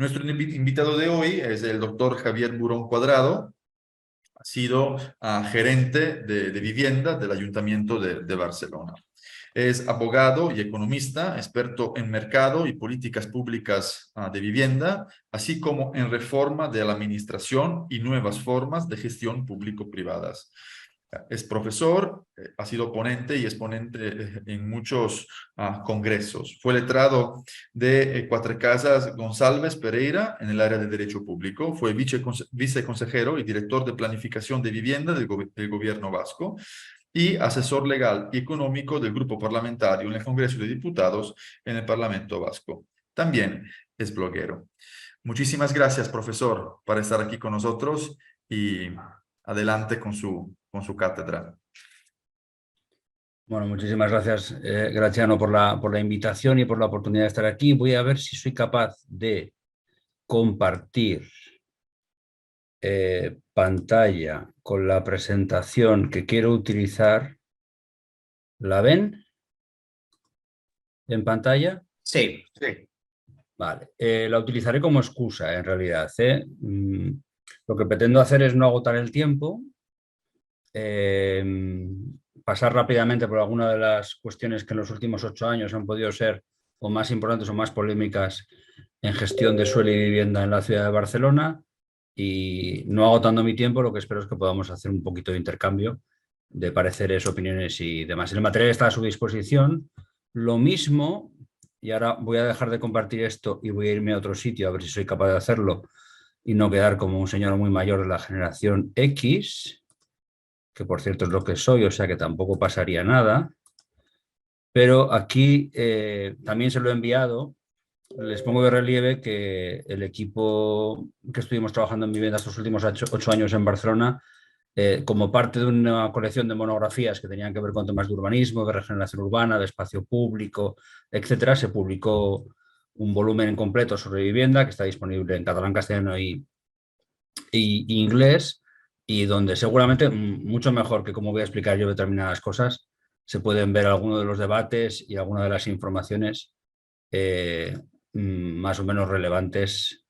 Nuestro invitado de hoy es el doctor Javier Burón Cuadrado. Ha sido gerente de vivienda del Ayuntamiento de Barcelona. Es abogado y economista, experto en mercado y políticas públicas de vivienda, así como en reforma de la administración y nuevas formas de gestión público-privadas. Es profesor, ha sido ponente y exponente en muchos congresos. Fue letrado de Cuatro Casas González Pereira en el área de Derecho Público. Fue viceconsejero y director de Planificación de Vivienda del Gobierno Vasco y asesor legal y económico del Grupo Parlamentario en el Congreso de Diputados en el Parlamento Vasco. También es bloguero. Muchísimas gracias, profesor, por estar aquí con nosotros y adelante con su cátedra. Bueno, muchísimas gracias, Graciano, por la invitación y por la oportunidad de estar aquí. Voy a ver si soy capaz de compartir pantalla con la presentación que quiero utilizar. ¿La ven en pantalla? Sí. Vale. La utilizaré como excusa, en realidad. Lo que pretendo hacer es no agotar el tiempo, pasar rápidamente por algunas de las cuestiones que en los últimos 8 años han podido ser o más importantes o más polémicas en gestión de suelo y vivienda en la ciudad de Barcelona, y no agotando mi tiempo, lo que espero es que podamos hacer un poquito de intercambio de pareceres, opiniones y demás. El material está a su disposición. Lo mismo, y ahora voy a dejar de compartir esto y voy a irme a otro sitio a ver si soy capaz de hacerlo y no quedar como un señor muy mayor de la generación X, que por cierto es lo que soy, o sea que tampoco pasaría nada. Pero aquí también se lo he enviado. Les pongo de relieve que el equipo que estuvimos trabajando en vivienda estos últimos 8 años en Barcelona, como parte de una colección de monografías que tenían que ver con temas de urbanismo, de regeneración urbana, de espacio público, etcétera, se publicó un volumen completo sobre vivienda que está disponible en catalán, castellano y inglés, y donde seguramente, mucho mejor que como voy a explicar yo determinadas cosas, se pueden ver algunos de los debates y algunas de las informaciones más o menos relevantes.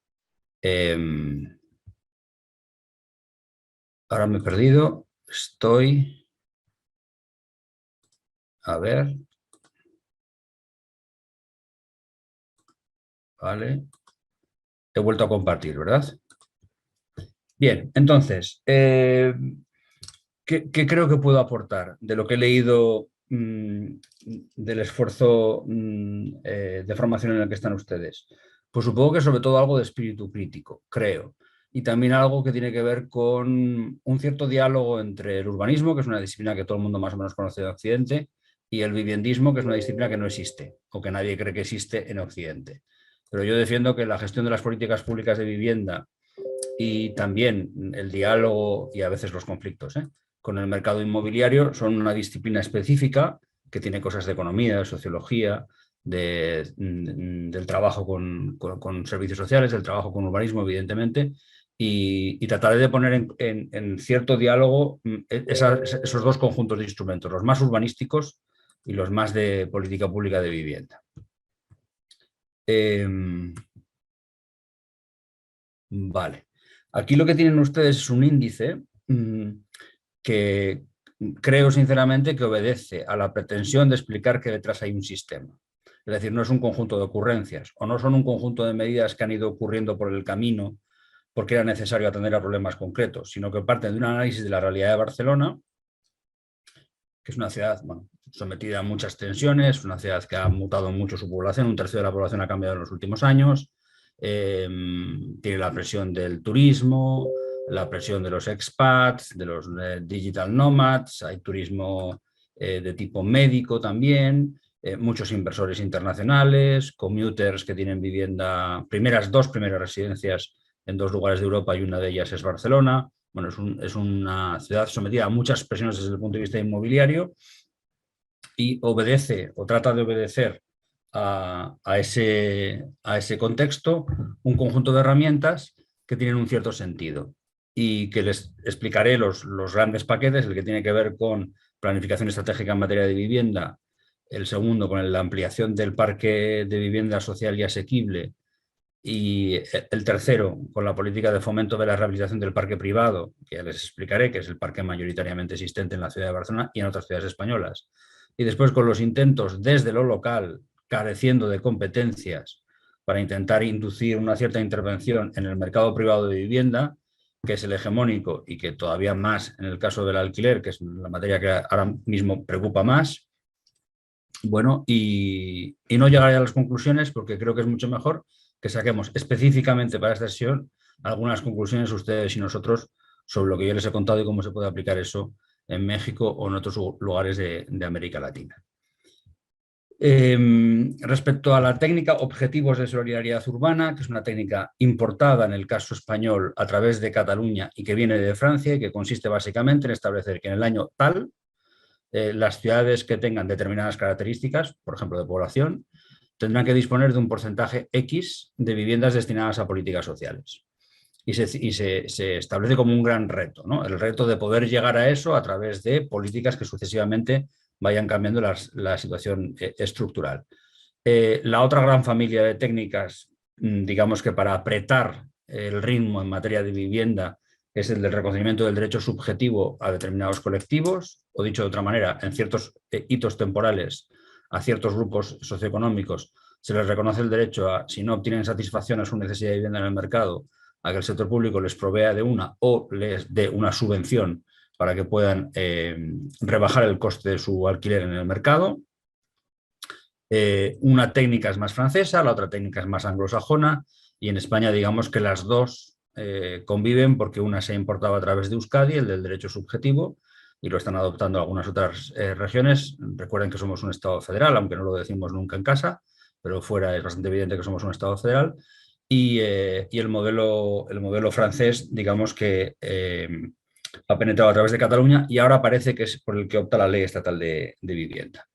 Ahora me he perdido. Estoy... A ver. Vale. He vuelto a compartir, ¿verdad? Bien, entonces, ¿qué creo que puedo aportar de lo que he leído del esfuerzo de formación en el que están ustedes? Pues supongo que sobre todo algo de espíritu crítico, creo. Y también algo que tiene que ver con un cierto diálogo entre el urbanismo, que es una disciplina que todo el mundo más o menos conoce de Occidente, y el viviendismo, que es una disciplina que no existe, o que nadie cree que existe en Occidente. Pero yo defiendo que la gestión de las políticas públicas de vivienda y también el diálogo y a veces los conflictos con el mercado inmobiliario son una disciplina específica que tiene cosas de economía, de sociología, del trabajo con servicios sociales, del trabajo con urbanismo, evidentemente, y trataré de poner en cierto diálogo esos dos conjuntos de instrumentos, los más urbanísticos y los más de política pública de vivienda. Vale. Aquí lo que tienen ustedes es un índice que creo sinceramente que obedece a la pretensión de explicar que detrás hay un sistema. Es decir, no es un conjunto de ocurrencias o no son un conjunto de medidas que han ido ocurriendo por el camino porque era necesario atender a problemas concretos, sino que parten de un análisis de la realidad de Barcelona, que es una ciudad sometida a muchas tensiones, una ciudad que ha mutado mucho su población, 1/3 de la población ha cambiado en los últimos años, tiene la presión del turismo, la presión de los expats, de los digital nomads, hay turismo de tipo médico también, muchos inversores internacionales, commuters que tienen vivienda, dos primeras residencias en 2 lugares de Europa y una de ellas es Barcelona. Bueno, es una ciudad sometida a muchas presiones desde el punto de vista inmobiliario y obedece o trata de obedecer a ese contexto un conjunto de herramientas que tienen un cierto sentido y que les explicaré los grandes paquetes, el que tiene que ver con planificación estratégica en materia de vivienda, el segundo con la ampliación del parque de vivienda social y asequible y el tercero con la política de fomento de la rehabilitación del parque privado, que ya les explicaré, que es el parque mayoritariamente existente en la ciudad de Barcelona y en otras ciudades españolas. Y después con los intentos desde lo local, careciendo de competencias, para intentar inducir una cierta intervención en el mercado privado de vivienda, que es el hegemónico y que todavía más en el caso del alquiler, que es la materia que ahora mismo preocupa más. Bueno, y no llegaré a las conclusiones porque creo que es mucho mejor que saquemos específicamente para esta sesión algunas conclusiones ustedes y nosotros sobre lo que yo les he contado y cómo se puede aplicar eso en México o en otros lugares de América Latina. Respecto a la técnica Objetivos de Solidaridad Urbana, que es una técnica importada en el caso español a través de Cataluña y que viene de Francia y que consiste básicamente en establecer que en el año tal las ciudades que tengan determinadas características, por ejemplo de población, tendrán que disponer de un porcentaje X de viviendas destinadas a políticas sociales. Y se establece como un gran reto, ¿no? El reto de poder llegar a eso a través de políticas que sucesivamente vayan cambiando la situación estructural. La otra gran familia de técnicas, digamos que para apretar el ritmo en materia de vivienda, es el del reconocimiento del derecho subjetivo a determinados colectivos, o dicho de otra manera, en ciertos hitos temporales a ciertos grupos socioeconómicos se les reconoce el derecho a, si no obtienen satisfacción a su necesidad de vivienda en el mercado, a que el sector público les provea de una o les dé una subvención para que puedan rebajar el coste de su alquiler en el mercado. Una técnica es más francesa, la otra técnica es más anglosajona, y en España digamos que las dos conviven porque una se ha importado a través de Euskadi, el del derecho subjetivo, y lo están adoptando algunas otras regiones. Recuerden que somos un Estado federal, aunque no lo decimos nunca en casa, pero fuera es bastante evidente que somos un Estado federal. Y el modelo francés, digamos que ha penetrado a través de Cataluña y ahora parece que es por el que opta la Ley Estatal de Vivienda.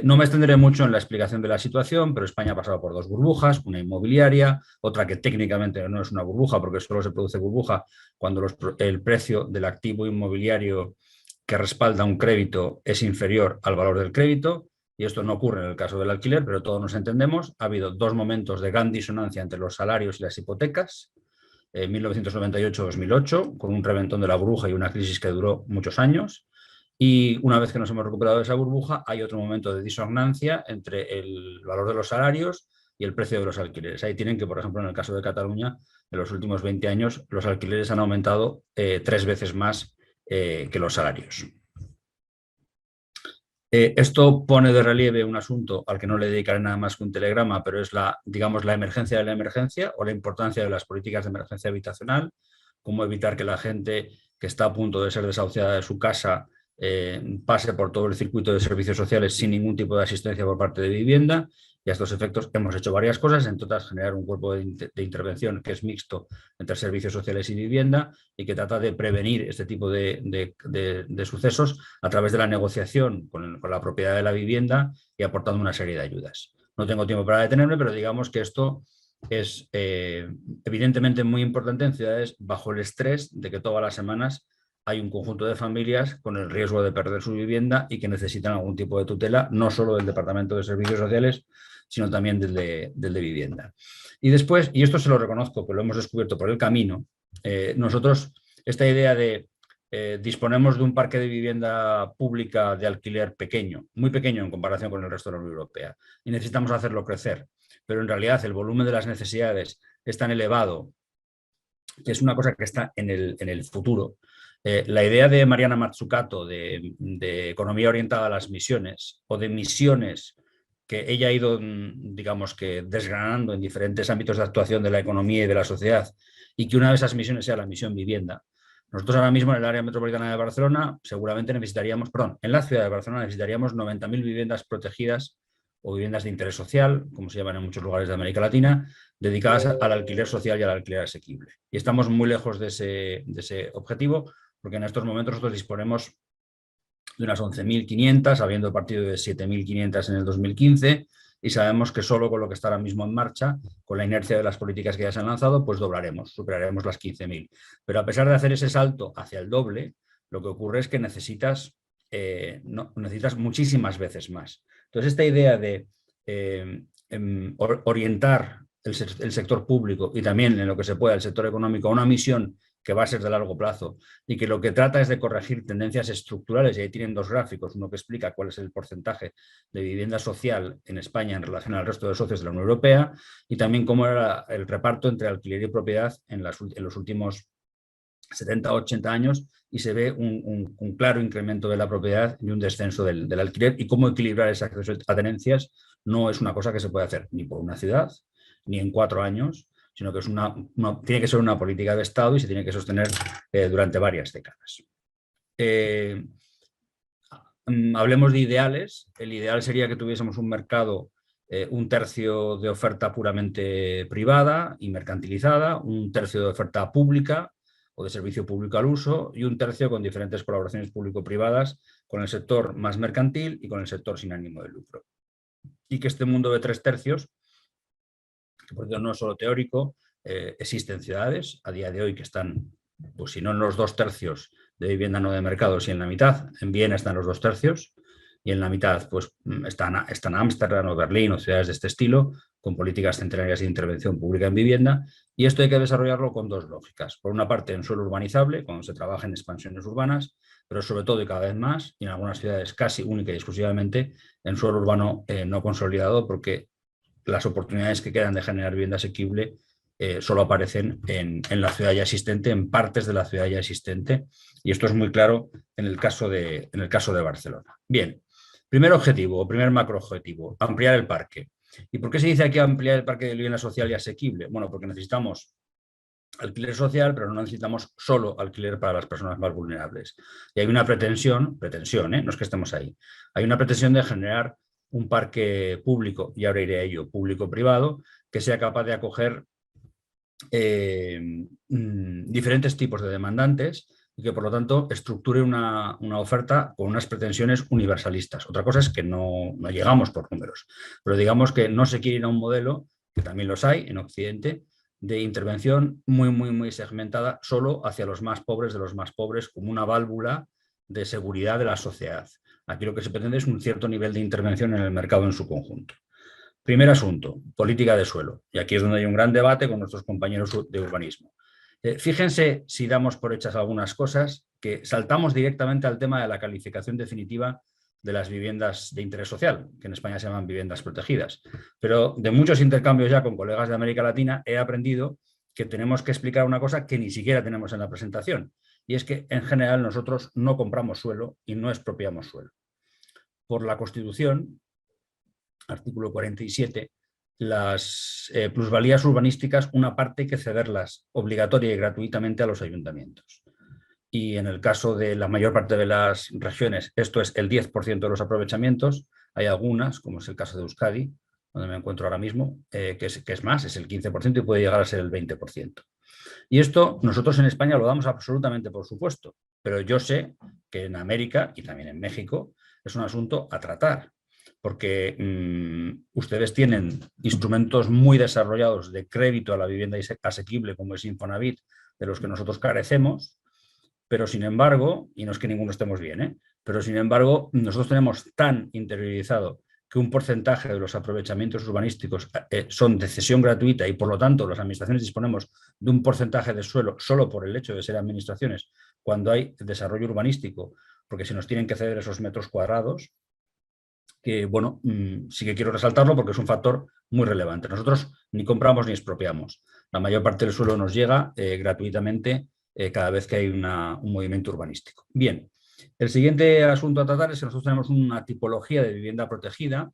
No me extenderé mucho en la explicación de la situación, pero España ha pasado por dos burbujas, una inmobiliaria, otra que técnicamente no es una burbuja porque solo se produce burbuja cuando el precio del activo inmobiliario que respalda un crédito es inferior al valor del crédito, y esto no ocurre en el caso del alquiler, pero todos nos entendemos. Ha habido dos momentos de gran disonancia entre los salarios y las hipotecas, 1998-2008, con un reventón de la burbuja y una crisis que duró muchos años. Y una vez que nos hemos recuperado de esa burbuja, hay otro momento de disonancia entre el valor de los salarios y el precio de los alquileres. Ahí tienen que, por ejemplo, en el caso de Cataluña, en los últimos 20 años, los alquileres han aumentado 3 veces más que los salarios. Esto pone de relieve un asunto al que no le dedicaré nada más que un telegrama, pero es digamos, la emergencia de la emergencia o la importancia de las políticas de emergencia habitacional, cómo evitar que la gente que está a punto de ser desahuciada de su casa pase por todo el circuito de servicios sociales sin ningún tipo de asistencia por parte de vivienda. Y a estos efectos hemos hecho varias cosas, entre otras generar un cuerpo de intervención que es mixto entre servicios sociales y vivienda y que trata de prevenir este tipo de sucesos a través de la negociación con la propiedad de la vivienda y aportando una serie de ayudas. No tengo tiempo para detenerme, pero digamos que esto es evidentemente muy importante en ciudades bajo el estrés de que todas las semanas hay un conjunto de familias con el riesgo de perder su vivienda y que necesitan algún tipo de tutela, no solo del Departamento de Servicios Sociales, sino también del de vivienda. Y después, y esto se lo reconozco, que lo hemos descubierto por el camino, nosotros, esta idea de disponemos de un parque de vivienda pública de alquiler pequeño, muy pequeño en comparación con el resto de la Unión Europea, y necesitamos hacerlo crecer, pero en realidad el volumen de las necesidades es tan elevado que es una cosa que está en el futuro. La idea de Mariana Mazzucato de economía orientada a las misiones o de misiones que ella ha ido, digamos que desgranando en diferentes ámbitos de actuación de la economía y de la sociedad, y que una de esas misiones sea la misión vivienda. Nosotros ahora mismo en el área metropolitana de Barcelona seguramente necesitaríamos, perdón, en la ciudad de Barcelona necesitaríamos 90.000 viviendas protegidas o viviendas de interés social, como se llaman en muchos lugares de América Latina, dedicadas al alquiler social y al alquiler asequible. Y estamos muy lejos de ese objetivo, porque en estos momentos nosotros disponemos de unas 11.500, habiendo partido de 7.500 en el 2015, y sabemos que solo con lo que está ahora mismo en marcha, con la inercia de las políticas que ya se han lanzado, pues doblaremos, superaremos las 15.000. Pero a pesar de hacer ese salto hacia el doble, lo que ocurre es que necesitas muchísimas veces más. Entonces, esta idea de orientar el sector público y también en lo que se pueda el sector económico a una misión que va a ser de largo plazo y que lo que trata es de corregir tendencias estructurales, y ahí tienen dos gráficos, uno que explica cuál es el porcentaje de vivienda social en España en relación al resto de socios de la Unión Europea y también cómo era el reparto entre alquiler y propiedad en los últimos 70 o 80 años, y se ve un claro incremento de la propiedad y un descenso del alquiler, y cómo equilibrar ese acceso a tenencias no es una cosa que se puede hacer ni por una ciudad, ni en 4 años, sino que tiene que ser una política de Estado y se tiene que sostener durante varias décadas. Hablemos de ideales. El ideal sería que tuviésemos un mercado, un tercio de oferta puramente privada y mercantilizada, un tercio de oferta pública o de servicio público al uso y un tercio con diferentes colaboraciones público-privadas con el sector más mercantil y con el sector sin ánimo de lucro. Y que este mundo de 3 tercios, que por cierto no es solo teórico, existen ciudades a día de hoy que están, pues si no en los 2 tercios de vivienda no de mercado, si en la mitad. En Viena están los 2 tercios y en la mitad pues están Ámsterdam o Berlín o ciudades de este estilo, con políticas centenarias de intervención pública en vivienda, y esto hay que desarrollarlo con 2 lógicas. Por una parte, en suelo urbanizable, cuando se trabaja en expansiones urbanas, pero sobre todo y cada vez más, y en algunas ciudades casi única y exclusivamente, en suelo urbano no consolidado, porque las oportunidades que quedan de generar vivienda asequible solo aparecen en la ciudad ya existente, en partes de la ciudad ya existente, y esto es muy claro en el caso de Barcelona. Bien, primer objetivo, o primer macroobjetivo, ampliar el parque. ¿Y por qué se dice aquí ampliar el parque de vivienda social y asequible? Bueno, porque necesitamos alquiler social, pero no necesitamos solo alquiler para las personas más vulnerables. Y hay una pretensión, no es que estemos ahí, hay una pretensión de generar un parque público, y ahora iré a ello, público-privado, que sea capaz de acoger diferentes tipos de demandantes y que por lo tanto estructure una oferta con unas pretensiones universalistas. Otra cosa es que no llegamos por números, pero digamos que no se quiere ir a un modelo, que también los hay en Occidente, de intervención muy segmentada solo hacia los más pobres de los más pobres, como una válvula de seguridad de la sociedad. Aquí lo que se pretende es un cierto nivel de intervención en el mercado en su conjunto. Primer asunto, política de suelo. Y aquí es donde hay un gran debate con nuestros compañeros de urbanismo. Fíjense si damos por hechas algunas cosas, que saltamos directamente al tema de la calificación definitiva de las viviendas de interés social, que en España se llaman viviendas protegidas. Pero de muchos intercambios ya con colegas de América Latina he aprendido que tenemos que explicar una cosa que ni siquiera tenemos en la presentación. Y es que en general nosotros no compramos suelo y no expropiamos suelo. Por la Constitución, artículo 47, las plusvalías urbanísticas, una parte hay que cederlas obligatoria y gratuitamente a los ayuntamientos. Y en el caso de la mayor parte de las regiones, esto es el 10% de los aprovechamientos. Hay algunas, como es el caso de Euskadi, donde me encuentro ahora mismo, que es más, es el 15% y puede llegar a ser el 20%. Y esto nosotros en España lo damos absolutamente por supuesto, pero yo sé que en América y también en México es un asunto a tratar, porque ustedes tienen instrumentos muy desarrollados de crédito a la vivienda asequible, como es Infonavit, de los que nosotros carecemos, pero sin embargo, y no es que ninguno estemos bien, pero sin embargo nosotros tenemos tan interiorizado que un porcentaje de los aprovechamientos urbanísticos son de cesión gratuita y por lo tanto las administraciones disponemos de un porcentaje de suelo solo por el hecho de ser administraciones cuando hay desarrollo urbanístico, porque se nos tienen que ceder esos metros cuadrados, que bueno, sí que quiero resaltarlo porque es un factor muy relevante. Nosotros ni compramos ni expropiamos. La mayor parte del suelo nos llega gratuitamente cada vez que hay un movimiento urbanístico. Bien, el siguiente asunto a tratar es que nosotros tenemos una tipología de vivienda protegida,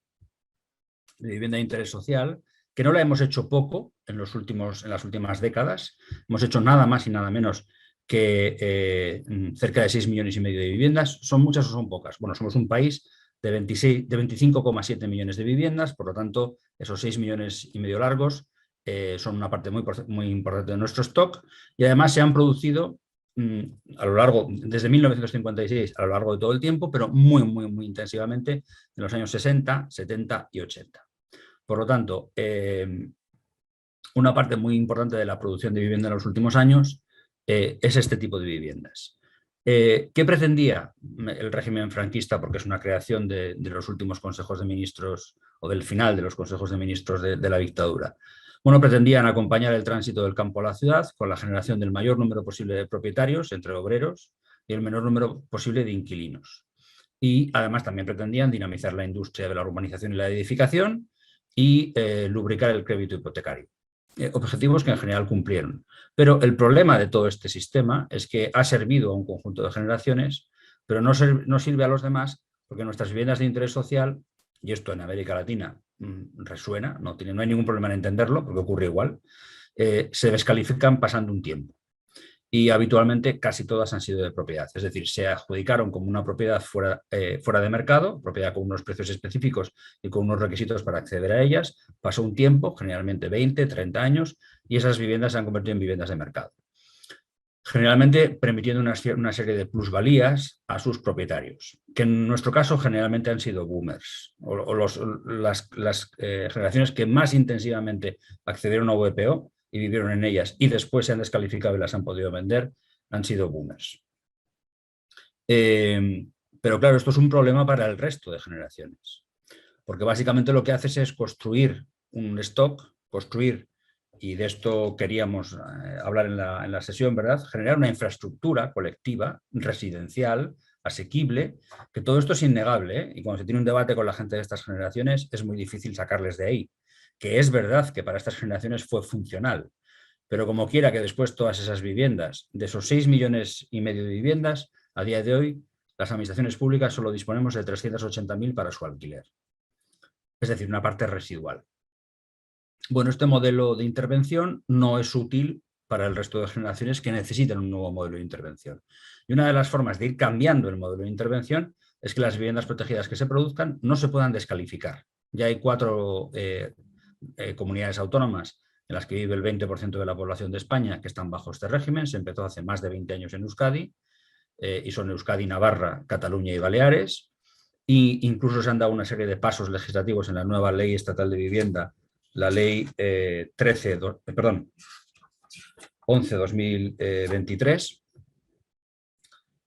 de vivienda de interés social, que no la hemos hecho poco en las últimas décadas. Hemos hecho nada más y nada menos que cerca de 6,5 millones de viviendas. ¿Son muchas o son pocas? Bueno, somos un país de 25,7 millones de viviendas, por lo tanto, esos 6,5 millones largos son una parte muy importante de nuestro stock, y además se han producido a lo largo, desde 1956 a lo largo de todo el tiempo, pero muy intensivamente en los años 60, 70 y 80. Por lo tanto, una parte muy importante de la producción de vivienda en los últimos años es este tipo de viviendas. ¿Qué pretendía el régimen franquista? Porque es una creación de los últimos consejos de ministros o del final de los consejos de ministros de la dictadura. Bueno, pretendían acompañar el tránsito del campo a la ciudad con la generación del mayor número posible de propietarios entre obreros y el menor número posible de inquilinos. Y además también pretendían dinamizar la industria de la urbanización y la edificación y lubricar el crédito hipotecario. Objetivos que en general cumplieron. Pero el problema de todo este sistema es que ha servido a un conjunto de generaciones, pero no sirve a los demás porque nuestras viviendas de interés social, y esto en América Latina resuena, no hay ningún problema en entenderlo porque ocurre igual, se descalifican pasando un tiempo. Y habitualmente casi todas han sido de propiedad, es decir, se adjudicaron como una propiedad fuera de mercado, propiedad con unos precios específicos y con unos requisitos para acceder a ellas, pasó un tiempo, generalmente 20, 30 años, y esas viviendas se han convertido en viviendas de mercado, generalmente permitiendo una serie de plusvalías a sus propietarios, que en nuestro caso generalmente han sido boomers, o las generaciones que más intensivamente accedieron a VPO y vivieron en ellas y después se han descalificado y las han podido vender, han sido boomers. Pero claro, esto es un problema para el resto de generaciones, porque básicamente lo que haces es construir un stock, y de esto queríamos hablar en la sesión, ¿verdad? Generar una infraestructura colectiva, residencial, asequible, que todo esto es innegable, ¿eh? Y cuando se tiene un debate con la gente de estas generaciones es muy difícil sacarles de ahí, que es verdad que para estas generaciones fue funcional, pero como quiera que después todas esas viviendas, de esos 6,5 millones de viviendas, a día de hoy las administraciones públicas solo disponemos de 380.000 para su alquiler, es decir, una parte residual. Bueno, este modelo de intervención no es útil para el resto de generaciones que necesitan un nuevo modelo de intervención. Y una de las formas de ir cambiando el modelo de intervención es que las viviendas protegidas que se produzcan no se puedan descalificar. Ya hay 4 comunidades autónomas en las que vive el 20% de la población de España que están bajo este régimen. Se empezó hace más de 20 años en Euskadi y son Euskadi, Navarra, Cataluña y Baleares. E incluso se han dado una serie de pasos legislativos en la nueva Ley Estatal de Vivienda, la ley 11-2023,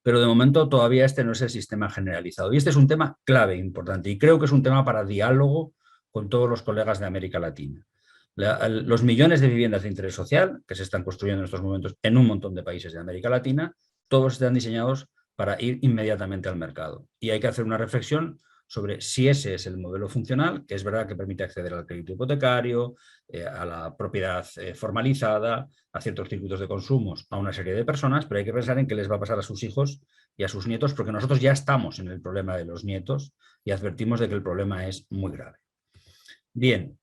pero de momento todavía este no es el sistema generalizado. Y este es un tema clave, importante, y creo que es un tema para diálogo con todos los colegas de América Latina. Los millones de viviendas de interés social que se están construyendo en estos momentos en un montón de países de América Latina, todos están diseñados para ir inmediatamente al mercado. Y hay que hacer una reflexión sobre si ese es el modelo funcional, que es verdad que permite acceder al crédito hipotecario, a la propiedad formalizada, a ciertos circuitos de consumos, a una serie de personas, pero hay que pensar en qué les va a pasar a sus hijos y a sus nietos, porque nosotros ya estamos en el problema de los nietos y advertimos de que el problema es muy grave. Bien,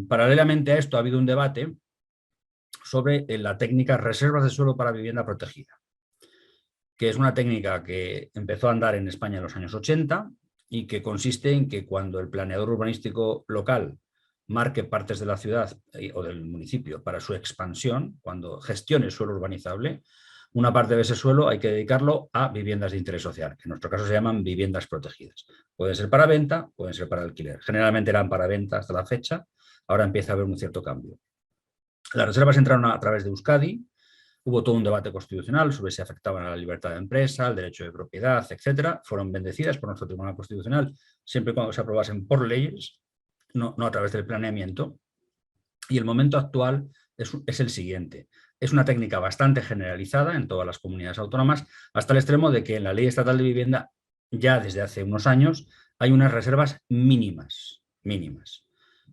paralelamente a esto ha habido un debate sobre la técnica reservas de suelo para vivienda protegida, que es una técnica que empezó a andar en España en los años 80 y que consiste en que cuando el planeador urbanístico local marque partes de la ciudad o del municipio para su expansión, cuando gestione suelo urbanizable, una parte de ese suelo hay que dedicarlo a viviendas de interés social, que en nuestro caso se llaman viviendas protegidas. Pueden ser para venta, pueden ser para alquiler. Generalmente eran para venta hasta la fecha, ahora empieza a haber un cierto cambio. Las reservas entraron a través de Euskadi. Hubo todo un debate constitucional sobre si afectaban a la libertad de empresa, al derecho de propiedad, etcétera. Fueron bendecidas por nuestro Tribunal Constitucional siempre y cuando se aprobasen por leyes, no a través del planeamiento. Y el momento actual es el siguiente. Es una técnica bastante generalizada en todas las comunidades autónomas, hasta el extremo de que en la Ley Estatal de Vivienda, ya desde hace unos años, hay unas reservas mínimas.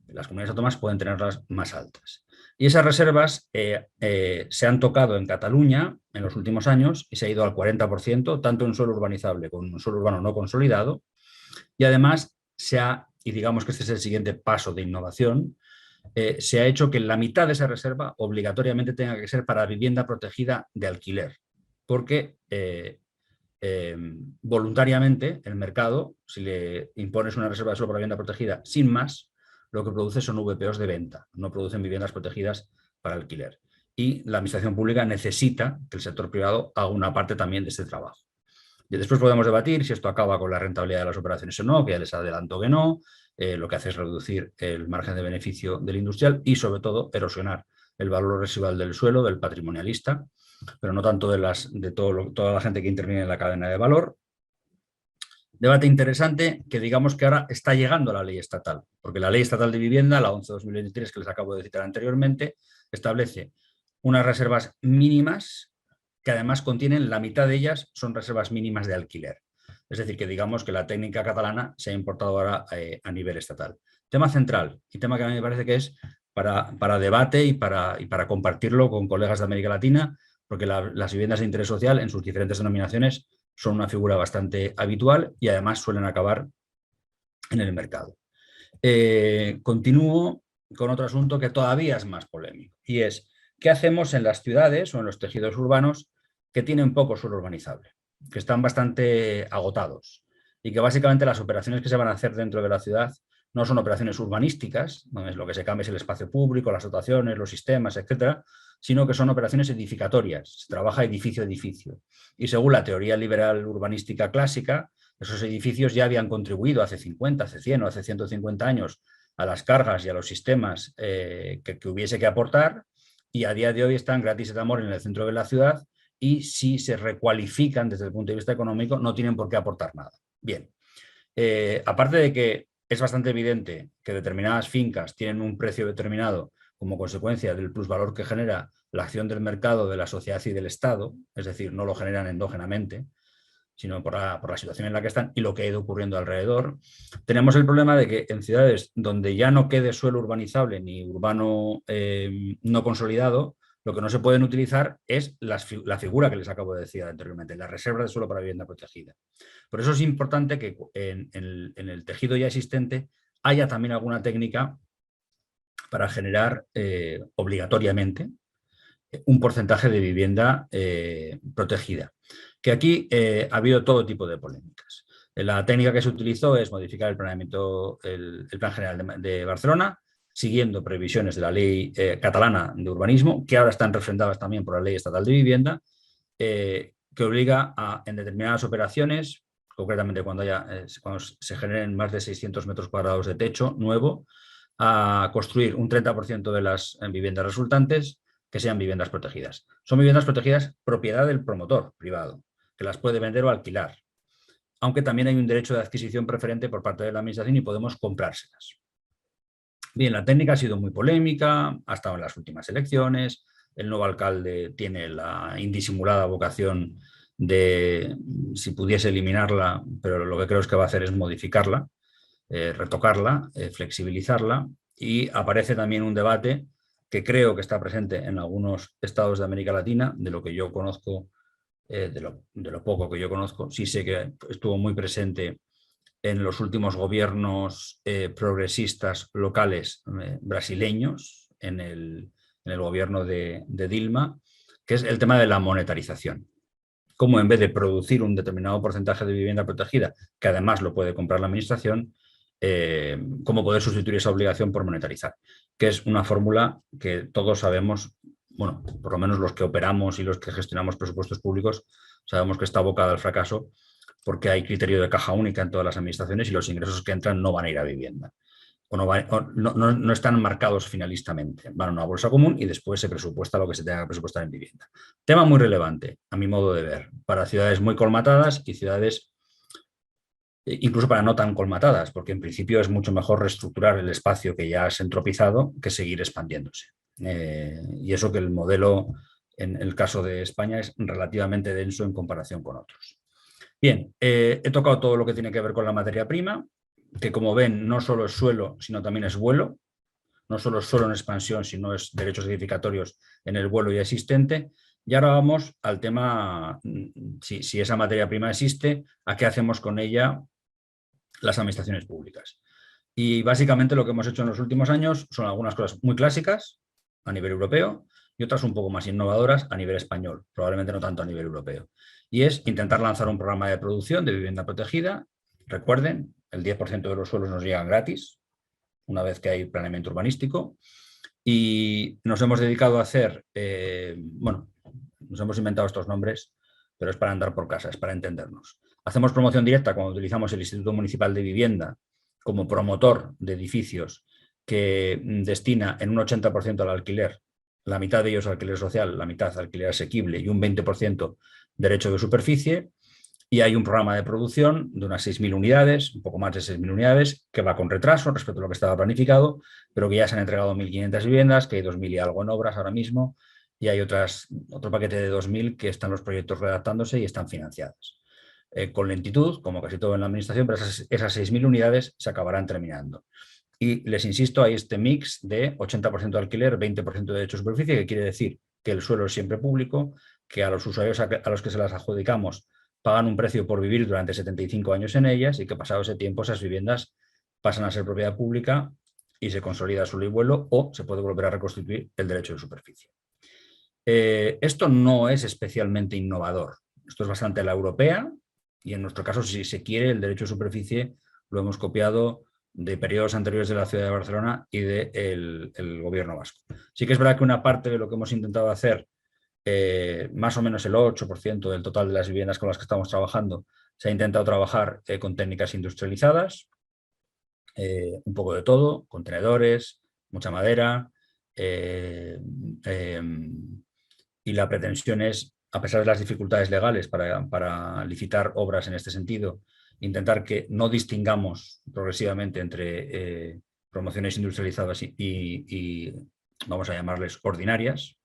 Las comunidades autónomas pueden tenerlas más altas. Y esas reservas se han tocado en Cataluña en los últimos años y se ha ido al 40%, tanto en suelo urbanizable como en suelo urbano no consolidado. Y además y digamos que este es el siguiente paso de innovación, se ha hecho que la mitad de esa reserva obligatoriamente tenga que ser para vivienda protegida de alquiler, porque voluntariamente el mercado, si le impones una reserva solo para vivienda protegida sin más, lo que produce son VPOs de venta, no producen viviendas protegidas para alquiler. Y la administración pública necesita que el sector privado haga una parte también de este trabajo. Y después podemos debatir si esto acaba con la rentabilidad de las operaciones o no, que ya les adelanto que no. Lo que hace es reducir el margen de beneficio del industrial y, sobre todo, erosionar el valor residual del suelo, del patrimonialista, pero no tanto de toda la gente que interviene en la cadena de valor. Debate interesante que digamos que ahora está llegando a la ley estatal, porque la ley estatal de vivienda, la 11/2023 que les acabo de citar anteriormente, establece unas reservas mínimas que además contienen, la mitad de ellas son reservas mínimas de alquiler. Es decir, que digamos que la técnica catalana se ha importado ahora a nivel estatal. Tema central y tema que a mí me parece que es para debate y para compartirlo con colegas de América Latina, porque las viviendas de interés social en sus diferentes denominaciones son una figura bastante habitual y además suelen acabar en el mercado. Continúo con otro asunto que todavía es más polémico y es ¿qué hacemos en las ciudades o en los tejidos urbanos que tienen poco suelo urbanizable, que están bastante agotados y que básicamente las operaciones que se van a hacer dentro de la ciudad no son operaciones urbanísticas, donde lo que se cambia es el espacio público, las dotaciones, los sistemas, etcétera, sino que son operaciones edificatorias, se trabaja edificio a edificio. Y según la teoría liberal urbanística clásica, esos edificios ya habían contribuido hace 50, hace 100 o hace 150 años a las cargas y a los sistemas que hubiese que aportar, y a día de hoy están gratis et amor en el centro de la ciudad, y si se recualifican desde el punto de vista económico no tienen por qué aportar nada. Bien, aparte de que es bastante evidente que determinadas fincas tienen un precio determinado como consecuencia del plusvalor que genera la acción del mercado, de la sociedad y del Estado, es decir, no lo generan endógenamente, sino por la situación en la que están y lo que ha ido ocurriendo alrededor. Tenemos el problema de que en ciudades donde ya no quede suelo urbanizable ni urbano no consolidado, lo que no se pueden utilizar es la figura que les acabo de decir anteriormente, la reserva de suelo para vivienda protegida. Por eso es importante que en el tejido ya existente haya también alguna técnica para generar obligatoriamente un porcentaje de vivienda protegida. Que aquí ha habido todo tipo de polémicas. La técnica que se utilizó es modificar el planeamiento, el Plan General de Barcelona, siguiendo previsiones de la ley catalana de urbanismo, que ahora están refrendadas también por la ley estatal de vivienda, que obliga a, en determinadas operaciones, concretamente cuando se generen más de 600 metros cuadrados de techo nuevo, a construir un 30% de las viviendas resultantes que sean viviendas protegidas. Son viviendas protegidas propiedad del promotor privado, que las puede vender o alquilar, aunque también hay un derecho de adquisición preferente por parte de la administración y podemos comprárselas. Bien, la técnica ha sido muy polémica, ha estado en las últimas elecciones, el nuevo alcalde tiene la indisimulada vocación de, si pudiese eliminarla, pero lo que creo es que va a hacer es modificarla, retocarla, flexibilizarla, y aparece también un debate que creo que está presente en algunos estados de América Latina, de lo que yo conozco, de lo poco que yo conozco, sí sé que estuvo muy presente en los últimos gobiernos progresistas locales brasileños, en el gobierno de Dilma, que es el tema de la monetarización. Cómo en vez de producir un determinado porcentaje de vivienda protegida, que además lo puede comprar la administración, cómo poder sustituir esa obligación por monetarizar, que es una fórmula que todos sabemos, bueno, por lo menos los que operamos y los que gestionamos presupuestos públicos, sabemos que está abocada al fracaso porque hay criterio de caja única en todas las administraciones y los ingresos que entran no van a ir a vivienda. O no están marcados finalistamente. Van a una bolsa común y después se presupuesta lo que se tenga que presupuestar en vivienda. Tema muy relevante, a mi modo de ver, para ciudades muy colmatadas y ciudades incluso para no tan colmatadas, porque en principio es mucho mejor reestructurar el espacio que ya has entropizado que seguir expandiéndose. Y eso que el modelo, en el caso de España, es relativamente denso en comparación con otros. Bien, he tocado todo lo que tiene que ver con la materia prima, que como ven no solo es suelo, sino también es vuelo, no solo es suelo en expansión, sino es derechos edificatorios en el vuelo ya existente. Y ahora vamos al tema, si esa materia prima existe, ¿a qué hacemos con ella las administraciones públicas? Y básicamente lo que hemos hecho en los últimos años son algunas cosas muy clásicas a nivel europeo y otras un poco más innovadoras a nivel español, probablemente no tanto a nivel europeo. Y es intentar lanzar un programa de producción de vivienda protegida. Recuerden, el 10% de los suelos nos llegan gratis, una vez que hay planeamiento urbanístico. Y nos hemos dedicado a hacer, bueno, nos hemos inventado estos nombres, pero es para andar por casa, es para entendernos. Hacemos promoción directa cuando utilizamos el Instituto Municipal de Vivienda como promotor de edificios que destina en un 80% al alquiler, la mitad de ellos alquiler social, la mitad alquiler asequible y un 20% derecho de superficie. Y hay un programa de producción de unas 6.000 unidades, un poco más de 6.000 unidades, que va con retraso respecto a lo que estaba planificado, pero que ya se han entregado 1.500 viviendas, que hay 2.000 y algo en obras ahora mismo, y hay otro paquete de 2.000 que están los proyectos redactándose y están financiados. Con lentitud, como casi todo en la administración, pero esas 6.000 unidades se acabarán terminando. Y les insisto, hay este mix de 80% de alquiler, 20% de derecho de superficie, que quiere decir que el suelo es siempre público, que a los usuarios a los que se las adjudicamos pagan un precio por vivir durante 75 años en ellas y que pasado ese tiempo esas viviendas pasan a ser propiedad pública y se consolida su ley vuelo o se puede volver a reconstituir el derecho de superficie. Esto no es especialmente innovador. Esto es bastante la europea y en nuestro caso, si se quiere, el derecho de superficie lo hemos copiado de periodos anteriores de la ciudad de Barcelona y del gobierno vasco. Sí que es verdad que una parte de lo que hemos intentado hacer, más o menos el 8% del total de las viviendas con las que estamos trabajando, se ha intentado trabajar con técnicas industrializadas, un poco de todo, contenedores, mucha madera, y la pretensión es, a pesar de las dificultades legales para licitar obras en este sentido, intentar que no distingamos progresivamente entre promociones industrializadas y vamos a llamarles ordinarias.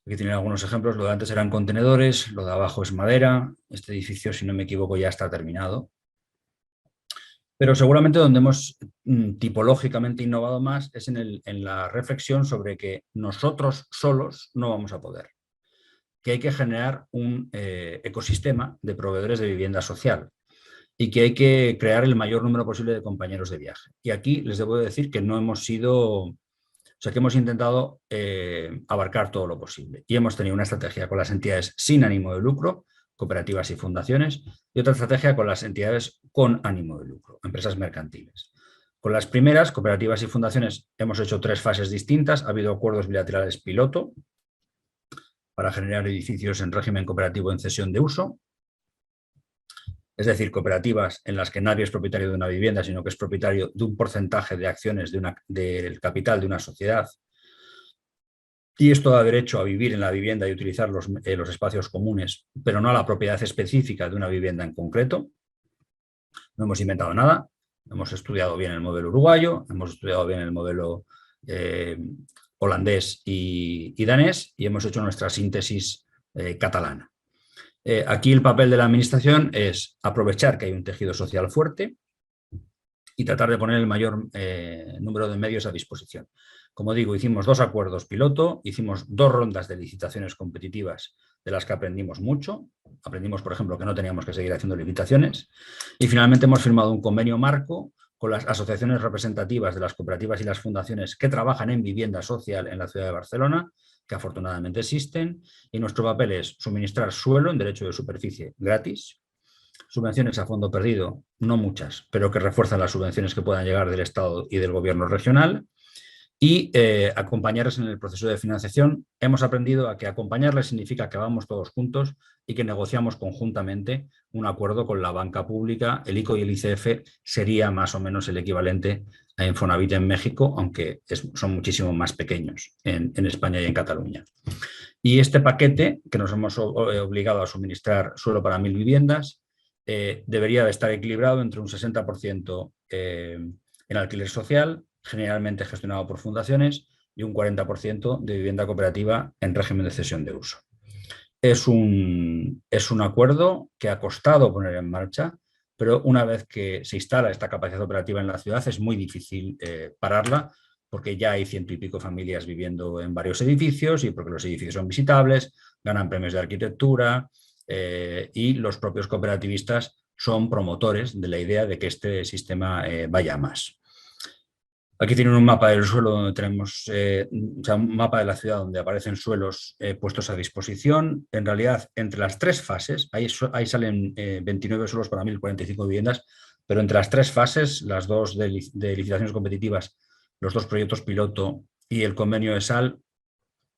Aquí tienen algunos ejemplos, lo de antes eran contenedores, lo de abajo es madera, este edificio, si no me equivoco, ya está terminado. Pero seguramente donde hemos tipológicamente innovado más es en la reflexión sobre que nosotros solos no vamos a poder, que hay que generar un ecosistema de proveedores de vivienda social y que hay que crear el mayor número posible de compañeros de viaje. Y aquí les debo decir que no hemos sido, o sea, que hemos intentado abarcar todo lo posible y hemos tenido una estrategia con las entidades sin ánimo de lucro, cooperativas y fundaciones, y otra estrategia con las entidades con ánimo de lucro, empresas mercantiles. Con las primeras, cooperativas y fundaciones, hemos hecho 3 fases distintas. Ha habido acuerdos bilaterales piloto para generar edificios en régimen cooperativo en cesión de uso, es decir, cooperativas en las que nadie es propietario de una vivienda, sino que es propietario de un porcentaje de acciones del capital de una sociedad. Y esto da derecho a vivir en la vivienda y utilizar los espacios comunes, pero no a la propiedad específica de una vivienda en concreto. No hemos inventado nada, hemos estudiado bien el modelo uruguayo, hemos estudiado bien el modelo holandés y danés y hemos hecho nuestra síntesis catalana. Aquí el papel de la administración es aprovechar que hay un tejido social fuerte y tratar de poner el mayor número de medios a disposición. Como digo, hicimos 2 acuerdos piloto, hicimos 2 rondas de licitaciones competitivas de las que aprendimos mucho. Aprendimos, por ejemplo, que no teníamos que seguir haciendo licitaciones y finalmente hemos firmado un convenio marco con las asociaciones representativas de las cooperativas y las fundaciones que trabajan en vivienda social en la ciudad de Barcelona, que afortunadamente existen, y nuestro papel es suministrar suelo en derecho de superficie gratis, subvenciones a fondo perdido, no muchas, pero que refuerzan las subvenciones que puedan llegar del Estado y del gobierno regional, y acompañarles en el proceso de financiación. Hemos aprendido a que acompañarles significa que vamos todos juntos y que negociamos conjuntamente un acuerdo con la banca pública. El ICO y el ICF sería más o menos el equivalente a Infonavit en México, aunque son muchísimo más pequeños en España y en Cataluña. Y este paquete, que nos hemos obligado a suministrar suelo para 1.000 viviendas, debería de estar equilibrado entre un 60% en alquiler social, generalmente gestionado por fundaciones, y un 40% de vivienda cooperativa en régimen de cesión de uso. Es un acuerdo que ha costado poner en marcha, pero una vez que se instala esta capacidad operativa en la ciudad es muy difícil pararla, porque ya hay 100 y pico familias viviendo en varios edificios y porque los edificios son visitables, ganan premios de arquitectura y los propios cooperativistas son promotores de la idea de que este sistema vaya a más. Aquí tienen un mapa del suelo donde tenemos un mapa de la ciudad donde aparecen suelos puestos a disposición. En realidad, entre las 3 fases, ahí salen 29 suelos para 1.045 viviendas, pero entre las 3 fases, las 2 de licitaciones competitivas, los 2 proyectos piloto y el convenio de SAL,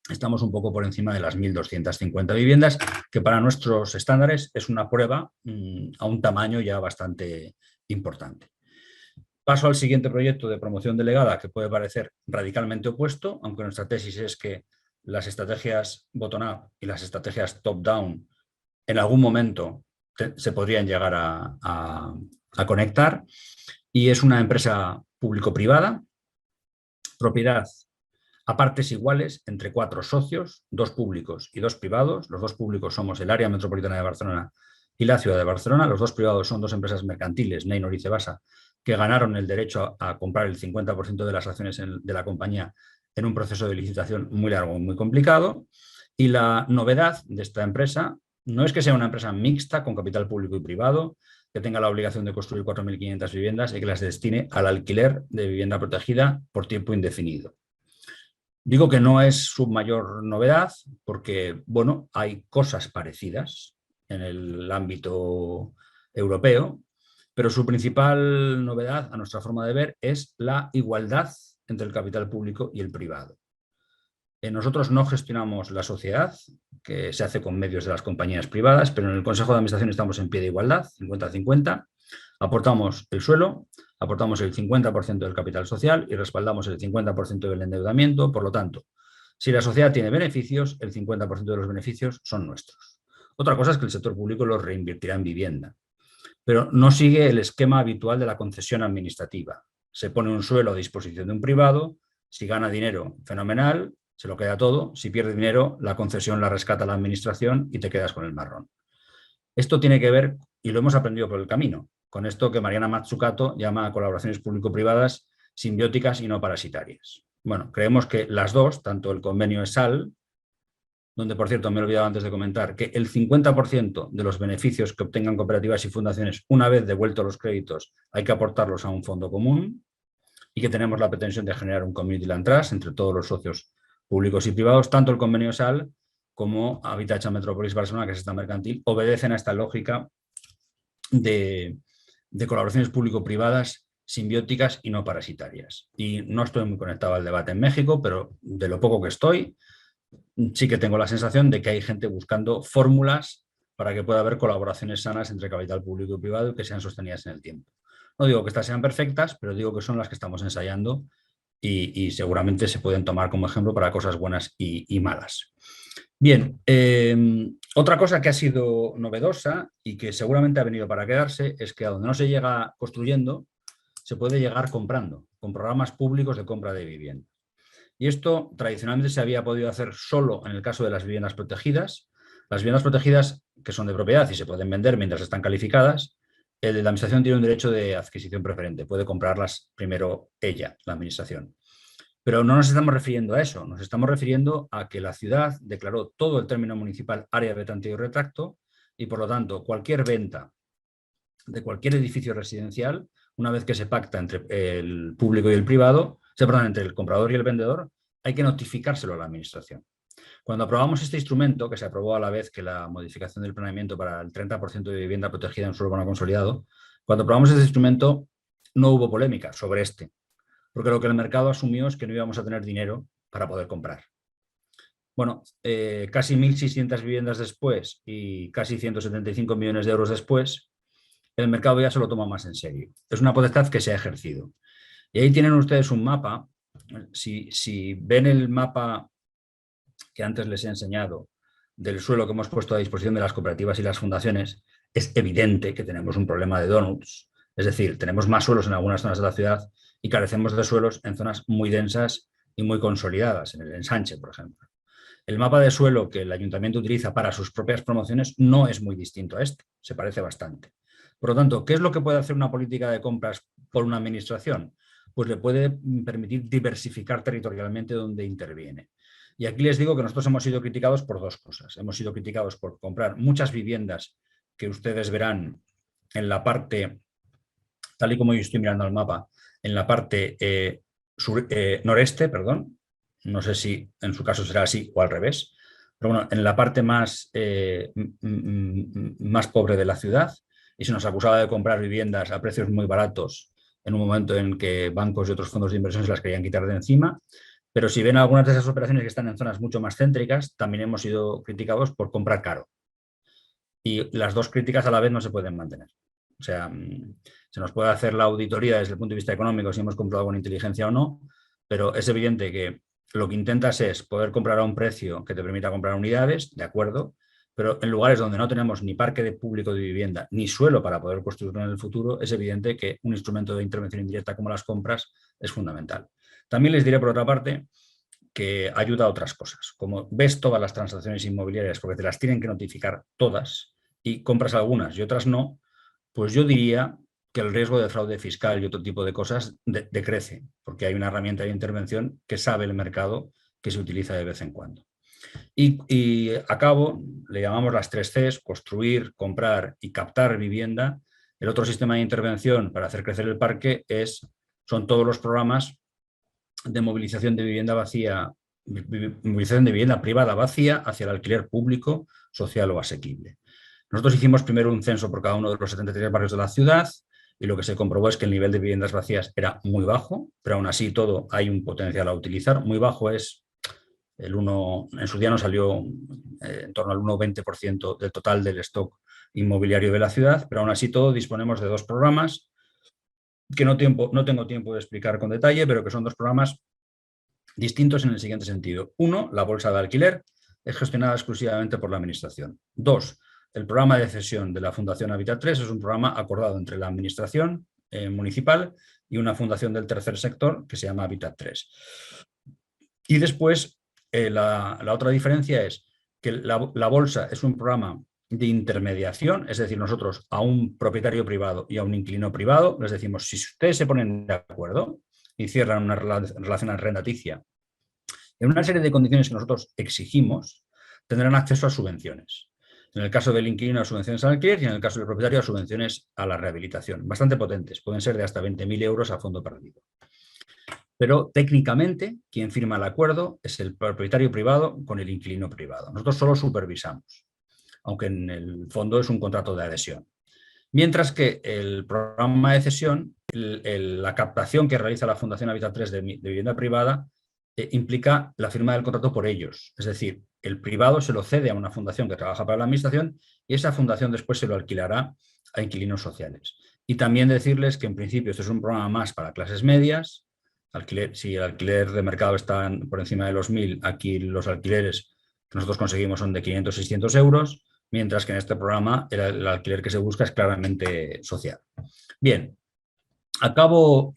estamos un poco por encima de las 1.250 viviendas, que para nuestros estándares es una prueba a un tamaño ya bastante importante. Paso al siguiente proyecto de promoción delegada, que puede parecer radicalmente opuesto, aunque nuestra tesis es que las estrategias bottom-up y las estrategias top-down en algún momento se podrían llegar a conectar, y es una empresa público-privada, propiedad a partes iguales entre 4 socios, 2 públicos y 2 privados. Los 2 públicos somos el área metropolitana de Barcelona y la ciudad de Barcelona. Los 2 privados son 2 empresas mercantiles, Neinor y Cebasa, que ganaron el derecho a comprar el 50% de las acciones de la compañía en un proceso de licitación muy largo y muy complicado. Y la novedad de esta empresa no es que sea una empresa mixta con capital público y privado, que tenga la obligación de construir 4.500 viviendas y que las destine al alquiler de vivienda protegida por tiempo indefinido. Digo que no es su mayor novedad porque, bueno, hay cosas parecidas en el ámbito europeo, pero su principal novedad, a nuestra forma de ver, es la igualdad entre el capital público y el privado. Nosotros no gestionamos la sociedad, que se hace con medios de las compañías privadas, pero en el Consejo de Administración estamos en pie de igualdad, 50-50. Aportamos el suelo, aportamos el 50% del capital social y respaldamos el 50% del endeudamiento. Por lo tanto, si la sociedad tiene beneficios, el 50% de los beneficios son nuestros. Otra cosa es que el sector público los reinvertirá en vivienda, pero no sigue el esquema habitual de la concesión administrativa. Se pone un suelo a disposición de un privado, si gana dinero, fenomenal, se lo queda todo. Si pierde dinero, la concesión la rescata la administración y te quedas con el marrón. Esto tiene que ver, y lo hemos aprendido por el camino, con esto que Mariana Mazzucato llama colaboraciones público-privadas simbióticas y no parasitarias. Bueno, creemos que las dos, tanto el convenio ESAL, donde por cierto me he olvidado antes de comentar que el 50% de los beneficios que obtengan cooperativas y fundaciones, una vez devueltos los créditos, hay que aportarlos a un fondo común, y que tenemos la pretensión de generar un community land trust entre todos los socios públicos y privados. Tanto el convenio SAL como Habitatge Metropolis Barcelona, que es esta mercantil, obedecen a esta lógica de colaboraciones público-privadas simbióticas y no parasitarias. Y no estoy muy conectado al debate en México, pero de lo poco que estoy, sí que tengo la sensación de que hay gente buscando fórmulas para que pueda haber colaboraciones sanas entre capital público y privado y que sean sostenidas en el tiempo. No digo que estas sean perfectas, pero digo que son las que estamos ensayando y seguramente se pueden tomar como ejemplo para cosas buenas y malas. Bien, otra cosa que ha sido novedosa y que seguramente ha venido para quedarse es que a donde no se llega construyendo, se puede llegar comprando, con programas públicos de compra de vivienda. Y esto tradicionalmente se había podido hacer solo en el caso de las viviendas protegidas. Las viviendas protegidas, que son de propiedad y se pueden vender mientras están calificadas, la administración tiene un derecho de adquisición preferente, puede comprarlas primero ella, la administración. Pero no nos estamos refiriendo a eso, nos estamos refiriendo a que la ciudad declaró todo el término municipal área de tanteo y retracto y por lo tanto cualquier venta de cualquier edificio residencial, una vez que se pacta entre el público y el privado, entre el comprador y el vendedor, hay que notificárselo a la administración. Cuando aprobamos este instrumento, que se aprobó a la vez que la modificación del planeamiento para el 30% de vivienda protegida en suelo urbano consolidado, cuando aprobamos este instrumento no hubo polémica sobre este, porque lo que el mercado asumió es que no íbamos a tener dinero para poder comprar. Bueno, casi 1.600 viviendas después y casi 175 millones de euros después, el mercado ya se lo toma más en serio. Es una potestad que se ha ejercido. Y ahí tienen ustedes un mapa. Si ven el mapa que antes les he enseñado del suelo que hemos puesto a disposición de las cooperativas y las fundaciones, es evidente que tenemos un problema de donuts. Es decir, tenemos más suelos en algunas zonas de la ciudad y carecemos de suelos en zonas muy densas y muy consolidadas, en el ensanche, por ejemplo. El mapa de suelo que el ayuntamiento utiliza para sus propias promociones no es muy distinto a este, se parece bastante. Por lo tanto, ¿qué es lo que puede hacer una política de compras por una administración? Pues le puede permitir diversificar territorialmente donde interviene. Y aquí les digo que nosotros hemos sido criticados por dos cosas. Hemos sido criticados por comprar muchas viviendas que ustedes verán en la parte, tal y como yo estoy mirando el mapa, en la parte noreste, perdón. No sé si en su caso será así o al revés. Pero bueno, en la parte más pobre de la ciudad, y se nos acusaba de comprar viviendas a precios muy baratos en un momento en que bancos y otros fondos de inversión se las querían quitar de encima. Pero si ven algunas de esas operaciones que están en zonas mucho más céntricas, también hemos sido criticados por comprar caro. Y las dos críticas a la vez no se pueden mantener. O sea, se nos puede hacer la auditoría desde el punto de vista económico si hemos comprado con inteligencia o no, pero es evidente que lo que intentas es poder comprar a un precio que te permita comprar unidades, de acuerdo, pero en lugares donde no tenemos ni parque de público de vivienda ni suelo para poder construirlo en el futuro, es evidente que un instrumento de intervención indirecta como las compras es fundamental. También les diré, por otra parte, que ayuda a otras cosas. Como ves todas las transacciones inmobiliarias, porque te las tienen que notificar todas, y compras algunas y otras no, pues yo diría que el riesgo de fraude fiscal y otro tipo de cosas decrece, porque hay una herramienta de intervención que sabe el mercado que se utiliza de vez en cuando. Y a cabo, le llamamos las 3 Cs: construir, comprar y captar vivienda. El otro sistema de intervención para hacer crecer el parque son todos los programas de movilización de vivienda vacía, movilización de vivienda privada vacía hacia el alquiler público, social o asequible. Nosotros hicimos primero un censo por cada uno de los 73 barrios de la ciudad y lo que se comprobó es que el nivel de viviendas vacías era muy bajo, pero aún así todo hay un potencial a utilizar. Muy bajo es en su día nos salió en torno al 1,20% del total del stock inmobiliario de la ciudad, pero aún así todo disponemos de 2 programas que no tengo tiempo de explicar con detalle, pero que son 2 programas distintos en el siguiente sentido. 1, la bolsa de alquiler es gestionada exclusivamente por la Administración. 2, el programa de cesión de la Fundación Habitat 3 es un programa acordado entre la Administración municipal y una fundación del tercer sector que se llama Habitat 3. Y después, la otra diferencia es que la bolsa es un programa de intermediación, es decir, nosotros a un propietario privado y a un inquilino privado les decimos: si ustedes se ponen de acuerdo y cierran una relación arrendaticia en una serie de condiciones que nosotros exigimos, tendrán acceso a subvenciones. En el caso del inquilino, a subvenciones al alquiler, y en el caso del propietario, a subvenciones a la rehabilitación. Bastante potentes, pueden ser de hasta 20.000 euros a fondo perdido. Pero técnicamente quien firma el acuerdo es el propietario privado con el inquilino privado. Nosotros solo supervisamos, aunque en el fondo es un contrato de adhesión. Mientras que el programa de cesión, la captación que realiza la Fundación Habitat 3 de vivienda privada, implica la firma del contrato por ellos. Es decir, el privado se lo cede a una fundación que trabaja para la administración y esa fundación después se lo alquilará a inquilinos sociales. Y también decirles que en principio esto es un programa más para clases medias. Si el alquiler de mercado está por encima de los 1.000, aquí los alquileres que nosotros conseguimos son de 500-600 euros, mientras que en este programa el alquiler que se busca es claramente social. Bien, acabo.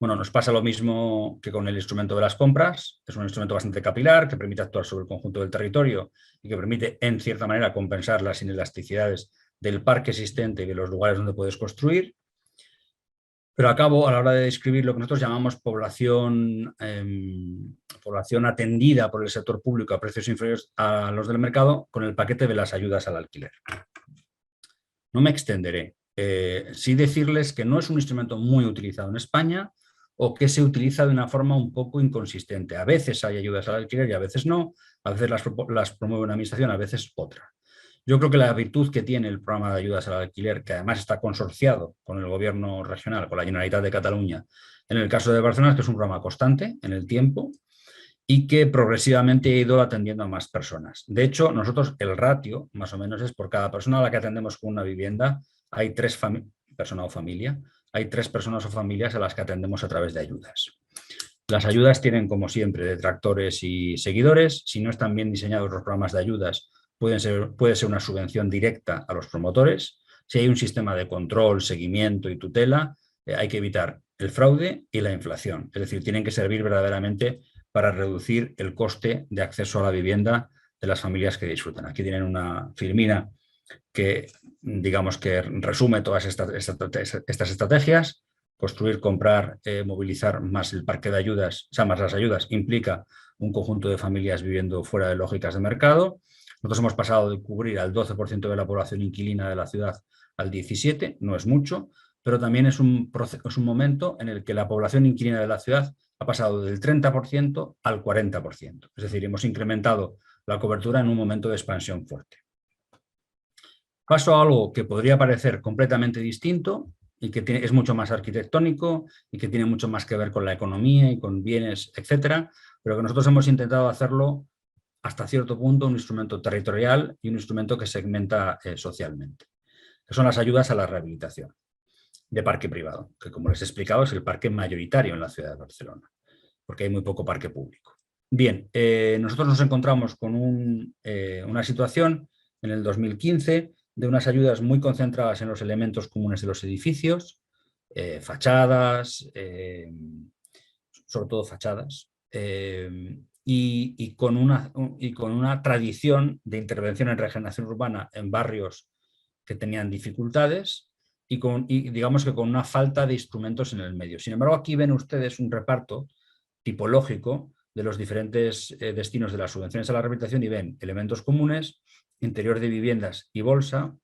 Bueno, nos pasa lo mismo que con el instrumento de las compras. Es un instrumento bastante capilar que permite actuar sobre el conjunto del territorio y que permite, en cierta manera, compensar las inelasticidades del parque existente y de los lugares donde puedes construir. Pero acabo, a la hora de describir lo que nosotros llamamos población atendida por el sector público a precios inferiores a los del mercado, con el paquete de las ayudas al alquiler. No me extenderé. Sí decirles que no es un instrumento muy utilizado en España, o que se utiliza de una forma un poco inconsistente. A veces hay ayudas al alquiler y a veces no, a veces las promueve una administración, a veces otra. Yo creo que la virtud que tiene el programa de ayudas al alquiler, que además está consorciado con el gobierno regional, con la Generalitat de Cataluña, en el caso de Barcelona, es que es un programa constante en el tiempo y que progresivamente ha ido atendiendo a más personas. De hecho, nosotros el ratio, más o menos, es por cada persona a la que atendemos con una vivienda, hay 3 persona o familia, hay 3 personas o familias a las que atendemos a través de ayudas. Las ayudas tienen, como siempre, detractores y seguidores. Si no están bien diseñados los programas de ayudas, puede ser una subvención directa a los promotores. Si hay un sistema de control, seguimiento y tutela, hay que evitar el fraude y la inflación. Es decir, tienen que servir verdaderamente para reducir el coste de acceso a la vivienda de las familias que disfrutan. Aquí tienen una filmina que, digamos, que resume todas estas estrategias. Construir, comprar, movilizar más el parque de ayudas, o sea, más las ayudas, implica un conjunto de familias viviendo fuera de lógicas de mercado. Nosotros hemos pasado de cubrir al 12% de la población inquilina de la ciudad al 17%, no es mucho, pero también es un momento en el que la población inquilina de la ciudad ha pasado del 30% al 40%. Es decir, hemos incrementado la cobertura en un momento de expansión fuerte. Paso a algo que podría parecer completamente distinto y que es mucho más arquitectónico y que tiene mucho más que ver con la economía y con bienes, etcétera, pero que nosotros hemos intentado hacerlo hasta cierto punto un instrumento territorial y un instrumento que segmenta socialmente, que son las ayudas a la rehabilitación de parque privado, que, como les he explicado, es el parque mayoritario en la ciudad de Barcelona, porque hay muy poco parque público. Bien, nosotros nos encontramos con una situación en el 2015 de unas ayudas muy concentradas en los elementos comunes de los edificios, fachadas, sobre todo fachadas, y con una tradición de intervención en regeneración urbana en barrios que tenían dificultades y digamos que con una falta de instrumentos en el medio. Sin embargo, aquí ven ustedes un reparto tipológico de los diferentes destinos de las subvenciones a la rehabilitación y ven elementos comunes, interior de viviendas y bolsa,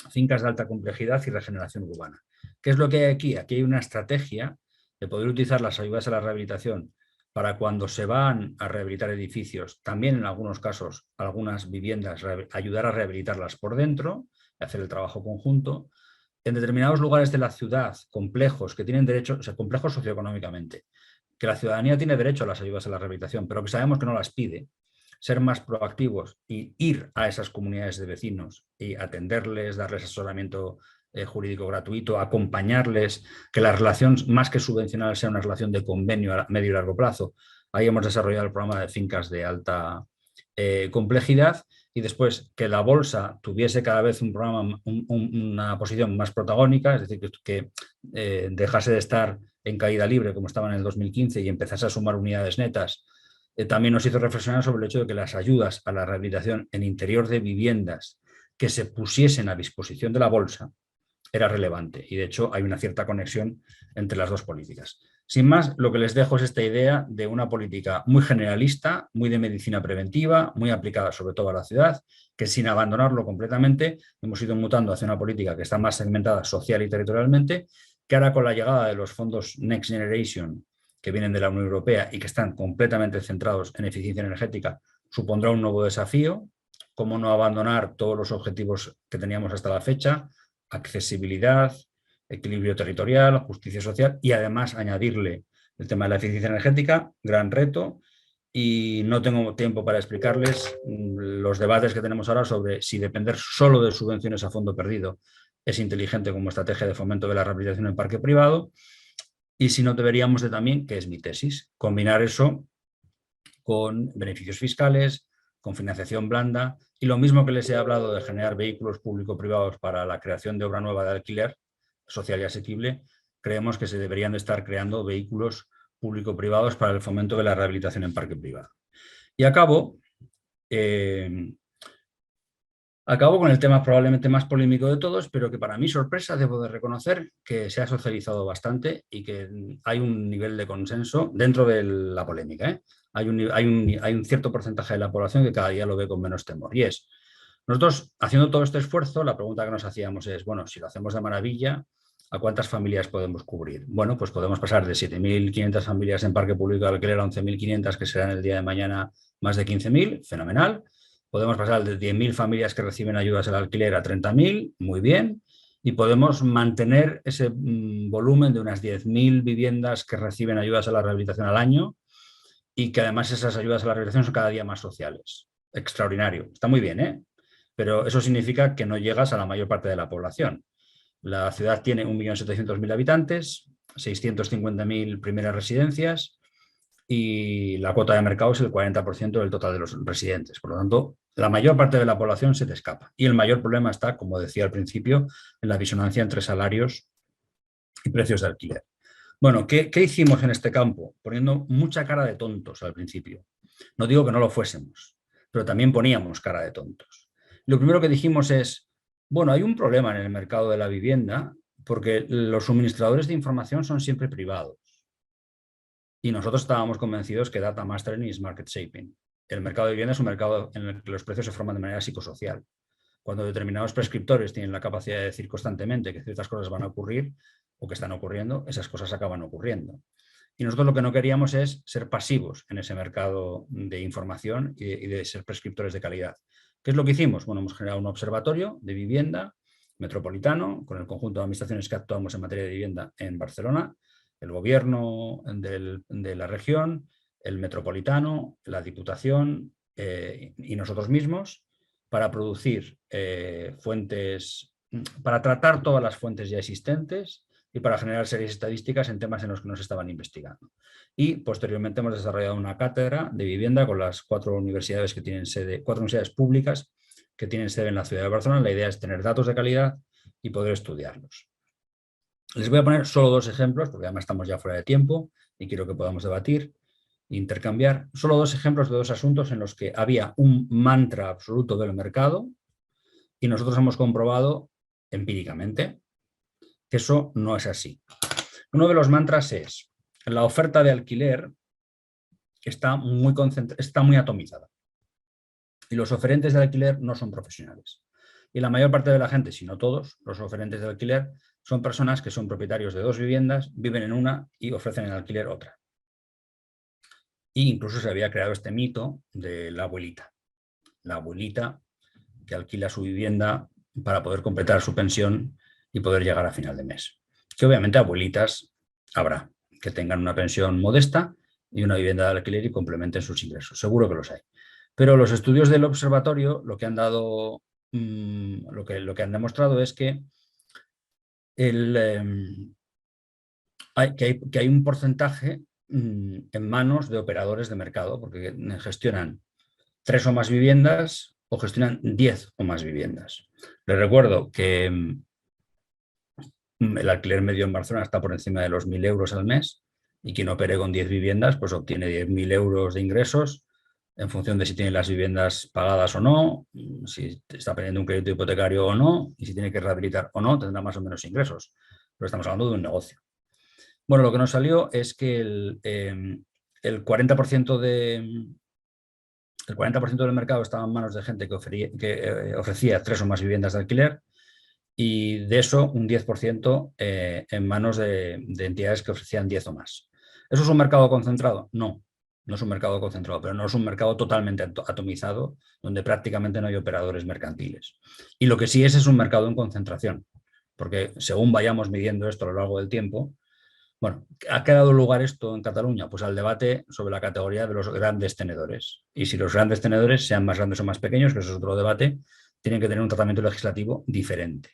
fincas de alta complejidad y regeneración urbana. ¿Qué es lo que hay aquí? Aquí hay una estrategia de poder utilizar las ayudas a la rehabilitación para cuando se van a rehabilitar edificios, también en algunos casos algunas viviendas, ayudar a rehabilitarlas por dentro, hacer el trabajo conjunto. En determinados lugares de la ciudad, complejos que tienen derecho, o sea, complejos socioeconómicamente, que la ciudadanía tiene derecho a las ayudas a la rehabilitación, pero que sabemos que no las pide, ser más proactivos y ir a esas comunidades de vecinos y atenderles, darles asesoramiento jurídico gratuito, acompañarles, que la relación, más que subvencional, sea una relación de convenio a medio y largo plazo. Ahí hemos desarrollado el programa de fincas de alta complejidad y después que la bolsa tuviese cada vez un programa, una posición más protagónica, es decir, que dejase de estar en caída libre como estaba en el 2015 y empezase a sumar unidades netas. También nos hizo reflexionar sobre el hecho de que las ayudas a la rehabilitación en interior de viviendas que se pusiesen a disposición de la bolsa era relevante y de hecho hay una cierta conexión entre las dos políticas. Sin más, lo que les dejo es esta idea de una política muy generalista, muy de medicina preventiva, muy aplicada sobre todo a la ciudad, que sin abandonarlo completamente hemos ido mutando hacia una política que está más segmentada social y territorialmente, que ahora con la llegada de los fondos Next Generation que vienen de la Unión Europea y que están completamente centrados en eficiencia energética, supondrá un nuevo desafío. Cómo no abandonar todos los objetivos que teníamos hasta la fecha, accesibilidad, equilibrio territorial, justicia social y además añadirle el tema de la eficiencia energética, gran reto. Y no tengo tiempo para explicarles los debates que tenemos ahora sobre si depender solo de subvenciones a fondo perdido es inteligente como estrategia de fomento de la rehabilitación en parque privado y si no deberíamos de también, que es mi tesis, combinar eso con beneficios fiscales, con financiación blanda y lo mismo que les he hablado de generar vehículos público-privados para la creación de obra nueva de alquiler social y asequible, creemos que se deberían de estar creando vehículos público-privados para el fomento de la rehabilitación en parque privado. Y acabo con el tema probablemente más polémico de todos, pero que para mi sorpresa debo de reconocer que se ha socializado bastante y que hay un nivel de consenso dentro de la polémica. Hay un cierto porcentaje de la población que cada día lo ve con menos temor. Y es, nosotros haciendo todo este esfuerzo, la pregunta que nos hacíamos es, bueno, si lo hacemos de maravilla, ¿a cuántas familias podemos cubrir? Bueno, pues podemos pasar de 7.500 familias en parque público de alquiler a 11.500, que serán el día de mañana más de 15.000, fenomenal. Podemos pasar de 10.000 familias que reciben ayudas al alquiler a 30.000, muy bien, y podemos mantener ese volumen de unas 10.000 viviendas que reciben ayudas a la rehabilitación al año y que además esas ayudas a la rehabilitación son cada día más sociales. Extraordinario, está muy bien, ¿eh? Pero eso significa que no llegas a la mayor parte de la población. La ciudad tiene 1.700.000 habitantes, 650.000 primeras residencias, y la cuota de mercado es el 40% del total de los residentes. Por lo tanto, la mayor parte de la población se te escapa. Y el mayor problema está, como decía al principio, en la disonancia entre salarios y precios de alquiler. Bueno, ¿qué hicimos en este campo? Poniendo mucha cara de tontos al principio. No digo que no lo fuésemos, pero también poníamos cara de tontos. Lo primero que dijimos es, bueno, hay un problema en el mercado de la vivienda porque los suministradores de información son siempre privados. Y nosotros estábamos convencidos que data mastering es market shaping. El mercado de vivienda es un mercado en el que los precios se forman de manera psicosocial. Cuando determinados prescriptores tienen la capacidad de decir constantemente que ciertas cosas van a ocurrir o que están ocurriendo, esas cosas acaban ocurriendo. Y nosotros lo que no queríamos es ser pasivos en ese mercado de información y de ser prescriptores de calidad. ¿Qué es lo que hicimos? Bueno, hemos generado un observatorio de vivienda metropolitano con el conjunto de administraciones que actuamos en materia de vivienda en Barcelona, el gobierno de la región, el metropolitano, la Diputación y nosotros mismos para producir fuentes, para tratar todas las fuentes ya existentes y para generar series estadísticas en temas en los que nos estaban investigando. Y posteriormente hemos desarrollado una cátedra de vivienda con las 4 universidades que tienen sede, 4 universidades públicas que tienen sede en la ciudad de Barcelona. La idea es tener datos de calidad y poder estudiarlos. Les voy a poner solo 2 ejemplos, porque además estamos ya fuera de tiempo y quiero que podamos debatir, intercambiar. Solo 2 ejemplos de 2 asuntos en los que había un mantra absoluto del mercado y nosotros hemos comprobado empíricamente que eso no es así. Uno de los mantras es: la oferta de alquiler está muy atomizada y los oferentes de alquiler no son profesionales. Y la mayor parte de la gente, si no todos, los oferentes de alquiler son personas que son propietarios de 2 viviendas, viven en una y ofrecen en alquiler otra. E incluso se había creado este mito de la abuelita. La abuelita que alquila su vivienda para poder completar su pensión y poder llegar a final de mes. Que obviamente abuelitas habrá que tengan una pensión modesta y una vivienda de alquiler y complementen sus ingresos. Seguro que los hay. Pero los estudios del observatorio lo que han dado, lo que han demostrado es que hay un porcentaje en manos de operadores de mercado, porque gestionan 3 o más viviendas o gestionan 10 o más viviendas. Les recuerdo que el alquiler medio en Barcelona está por encima de los 1.000 euros al mes y quien opere con 10 viviendas pues obtiene 10.000 euros de ingresos en función de si tiene las viviendas pagadas o no, si está pendiente un crédito hipotecario o no, y si tiene que rehabilitar o no, tendrá más o menos ingresos. Pero estamos hablando de un negocio. Bueno, lo que nos salió es que el 40% del mercado estaba en manos de gente que ofrecía 3 o más viviendas de alquiler, y de eso un 10% en manos de entidades que ofrecían 10 o más. ¿Eso es un mercado concentrado? No, no es un mercado concentrado, pero no es un mercado totalmente atomizado, donde prácticamente no hay operadores mercantiles. Y lo que sí es un mercado en concentración, porque según vayamos midiendo esto a lo largo del tiempo, bueno, ¿ha quedado lugar esto en Cataluña? Pues al debate sobre la categoría de los grandes tenedores. Y si los grandes tenedores, sean más grandes o más pequeños, que eso es otro debate, tienen que tener un tratamiento legislativo diferente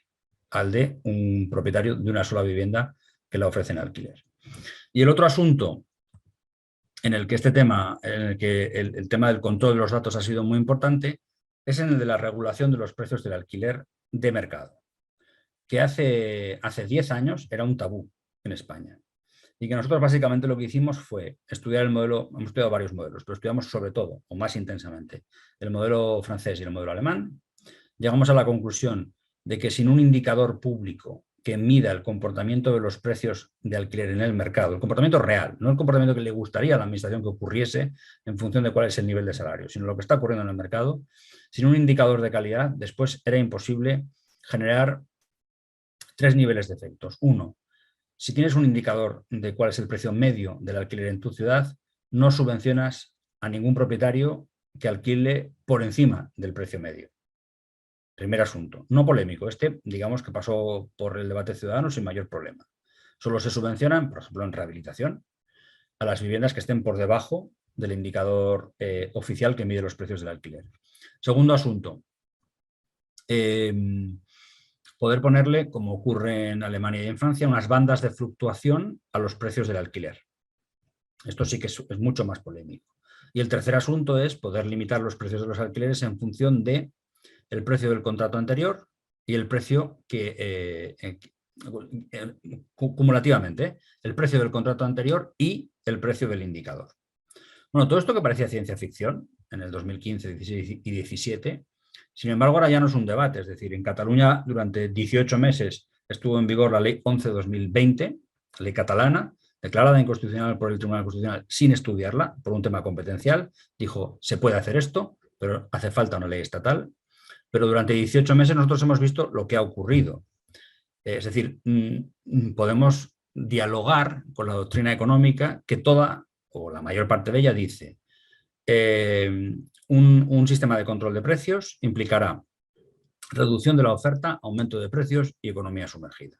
al de un propietario de una sola vivienda que la ofrece en alquiler. Y el otro asunto en el que el tema del control de los datos ha sido muy importante es en el de la regulación de los precios del alquiler de mercado, que hace 10 años era un tabú en España. Y que nosotros básicamente lo que hicimos fue estudiar el modelo, hemos estudiado varios modelos, pero estudiamos sobre todo, o más intensamente, el modelo francés y el modelo alemán. Llegamos a la conclusión de que sin un indicador público que mida el comportamiento de los precios de alquiler en el mercado, el comportamiento real, no el comportamiento que le gustaría a la administración que ocurriese en función de cuál es el nivel de salario, sino lo que está ocurriendo en el mercado, sin un indicador de calidad, después era imposible generar 3 niveles de efectos. 1, si tienes un indicador de cuál es el precio medio del alquiler en tu ciudad, no subvencionas a ningún propietario que alquile por encima del precio medio. Primer asunto, no polémico. Digamos que pasó por el debate ciudadano sin mayor problema. Solo se subvencionan, por ejemplo, en rehabilitación, a las viviendas que estén por debajo del indicador oficial que mide los precios del alquiler. Segundo asunto, poder ponerle, como ocurre en Alemania y en Francia, unas bandas de fluctuación a los precios del alquiler. Esto sí que es mucho más polémico. Y el tercer asunto es poder limitar los precios de los alquileres en función de el precio del contrato anterior y el precio cumulativamente, el precio del contrato anterior y el precio del indicador. Bueno, todo esto que parecía ciencia ficción en el 2015, 16 y 17, sin embargo, ahora ya no es un debate. Es decir, en Cataluña durante 18 meses estuvo en vigor la Ley 11/2020, ley catalana, declarada inconstitucional por el Tribunal Constitucional sin estudiarla, por un tema competencial. Dijo, se puede hacer esto, pero hace falta una ley estatal. Pero durante 18 meses nosotros hemos visto lo que ha ocurrido. Es decir, podemos dialogar con la doctrina económica que toda, o la mayor parte de ella, dice un sistema de control de precios implicará reducción de la oferta, aumento de precios y economía sumergida.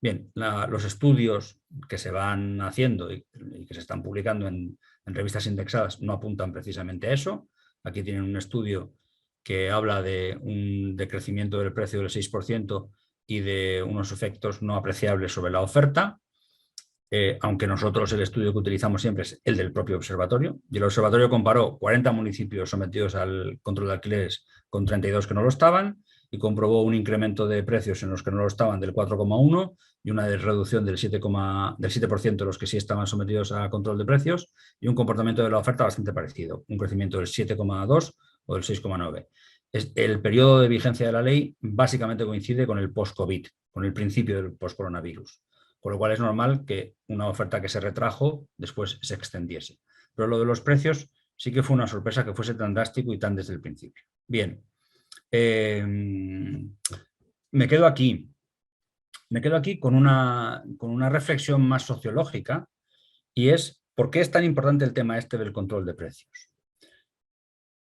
Bien, los estudios que se van haciendo y que se están publicando en revistas indexadas no apuntan precisamente a eso. Aquí tienen un estudio que habla de un decrecimiento del precio del 6% y de unos efectos no apreciables sobre la oferta, aunque nosotros el estudio que utilizamos siempre es el del propio observatorio. Y el observatorio comparó 40 municipios sometidos al control de alquileres con 32 que no lo estaban, y comprobó un incremento de precios en los que no lo estaban del 4,1 y una reducción del 7% de los que sí estaban sometidos a control de precios, y un comportamiento de la oferta bastante parecido, un crecimiento del 7,2 o del 6,9. El periodo de vigencia de la ley básicamente coincide con el post-COVID, con el principio del post-coronavirus, con lo cual es normal que una oferta que se retrajo después se extendiese. Pero lo de los precios sí que fue una sorpresa que fuese tan drástico y tan desde el principio. Bien, me quedo aquí. Me quedo aquí con una reflexión más sociológica, y es ¿por qué es tan importante el tema este del control de precios?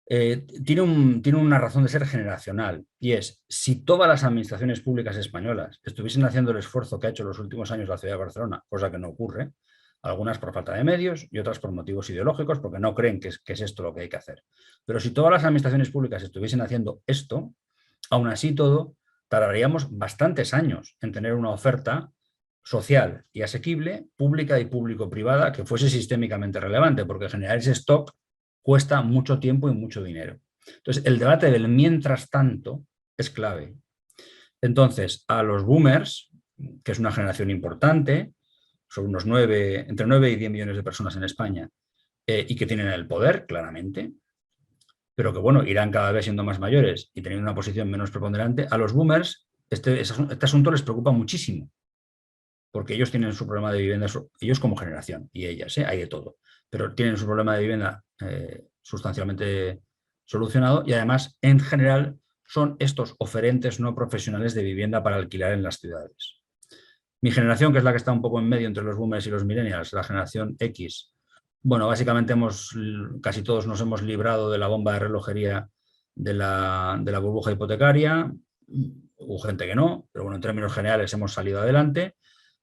Tiene una razón de ser generacional, y es, si todas las administraciones públicas españolas estuviesen haciendo el esfuerzo que ha hecho en los últimos años la ciudad de Barcelona, cosa que no ocurre, algunas por falta de medios y otras por motivos ideológicos, porque no creen que es esto lo que hay que hacer. Pero si todas las administraciones públicas estuviesen haciendo esto, aún así todo, tardaríamos bastantes años en tener una oferta social y asequible, pública y público-privada, que fuese sistémicamente relevante, porque generar ese stock cuesta mucho tiempo y mucho dinero. Entonces, el debate del mientras tanto es clave. Entonces, a los boomers, que es una generación importante, son unos entre 9 y 10 millones de personas en España, y que tienen el poder, claramente, pero que, bueno, irán cada vez siendo más mayores y teniendo una posición menos preponderante, a los boomers este asunto les preocupa muchísimo, porque ellos tienen su problema de vivienda, ellos como generación, y ellas, hay de todo, pero tienen su problema de vivienda sustancialmente solucionado, y además, en general, son estos oferentes no profesionales de vivienda para alquilar en las ciudades. Mi generación, que es la que está un poco en medio entre los boomers y los millennials, la generación X, bueno, básicamente casi todos nos hemos librado de la bomba de relojería de la burbuja hipotecaria. Hubo gente que no, pero bueno, en términos generales hemos salido adelante.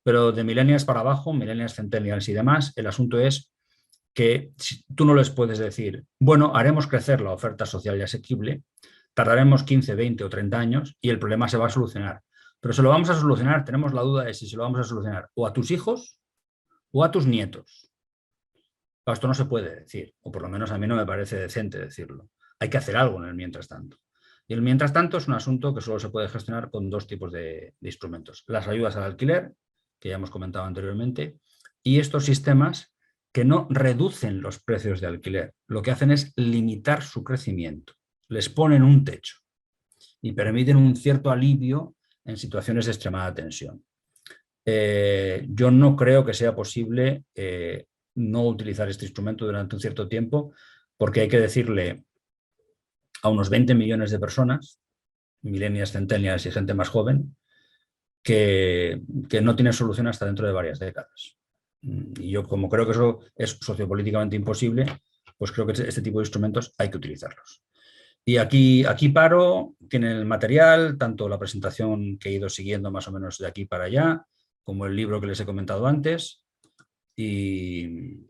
Pero de millennials para abajo, millennials, centennials y demás, el asunto es que tú no les puedes decir, bueno, haremos crecer la oferta social y asequible, tardaremos 15, 20 o 30 años y el problema se va a solucionar. Pero se lo vamos a solucionar, tenemos la duda de si se lo vamos a solucionar o a tus hijos o a tus nietos. Esto no se puede decir, o por lo menos a mí no me parece decente decirlo. Hay que hacer algo en el mientras tanto. Y el mientras tanto es un asunto que solo se puede gestionar con dos tipos de instrumentos. Las ayudas al alquiler, que ya hemos comentado anteriormente, y estos sistemas que no reducen los precios de alquiler. Lo que hacen es limitar su crecimiento. Les ponen un techo y permiten un cierto alivio en situaciones de extremada tensión. Yo no creo que sea posible no utilizar este instrumento durante un cierto tiempo, porque hay que decirle a unos 20 millones de personas, millennials, centennials y gente más joven, que no tiene solución hasta dentro de varias décadas. Y yo, como creo que eso es sociopolíticamente imposible, pues creo que este tipo de instrumentos hay que utilizarlos. Y aquí paro, tienen el material, tanto la presentación que he ido siguiendo más o menos de aquí para allá, como el libro que les he comentado antes, y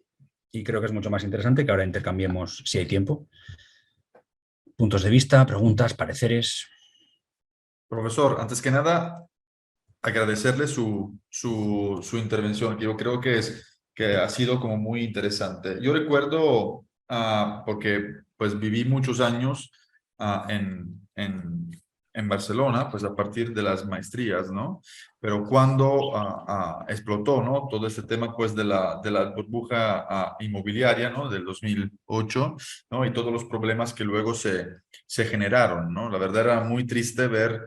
creo que es mucho más interesante que ahora intercambiemos, si hay tiempo, puntos de vista, preguntas, pareceres. Profesor, antes que nada, agradecerle su intervención, que yo creo que ha sido como muy interesante. Yo recuerdo, porque pues viví muchos años en Barcelona, pues a partir de las maestrías, ¿no? Pero cuando explotó, ¿no? Todo este tema, pues, de la burbuja inmobiliaria, ¿no? Del 2008, ¿no? Y todos los problemas que luego se generaron, ¿no? La verdad era muy triste ver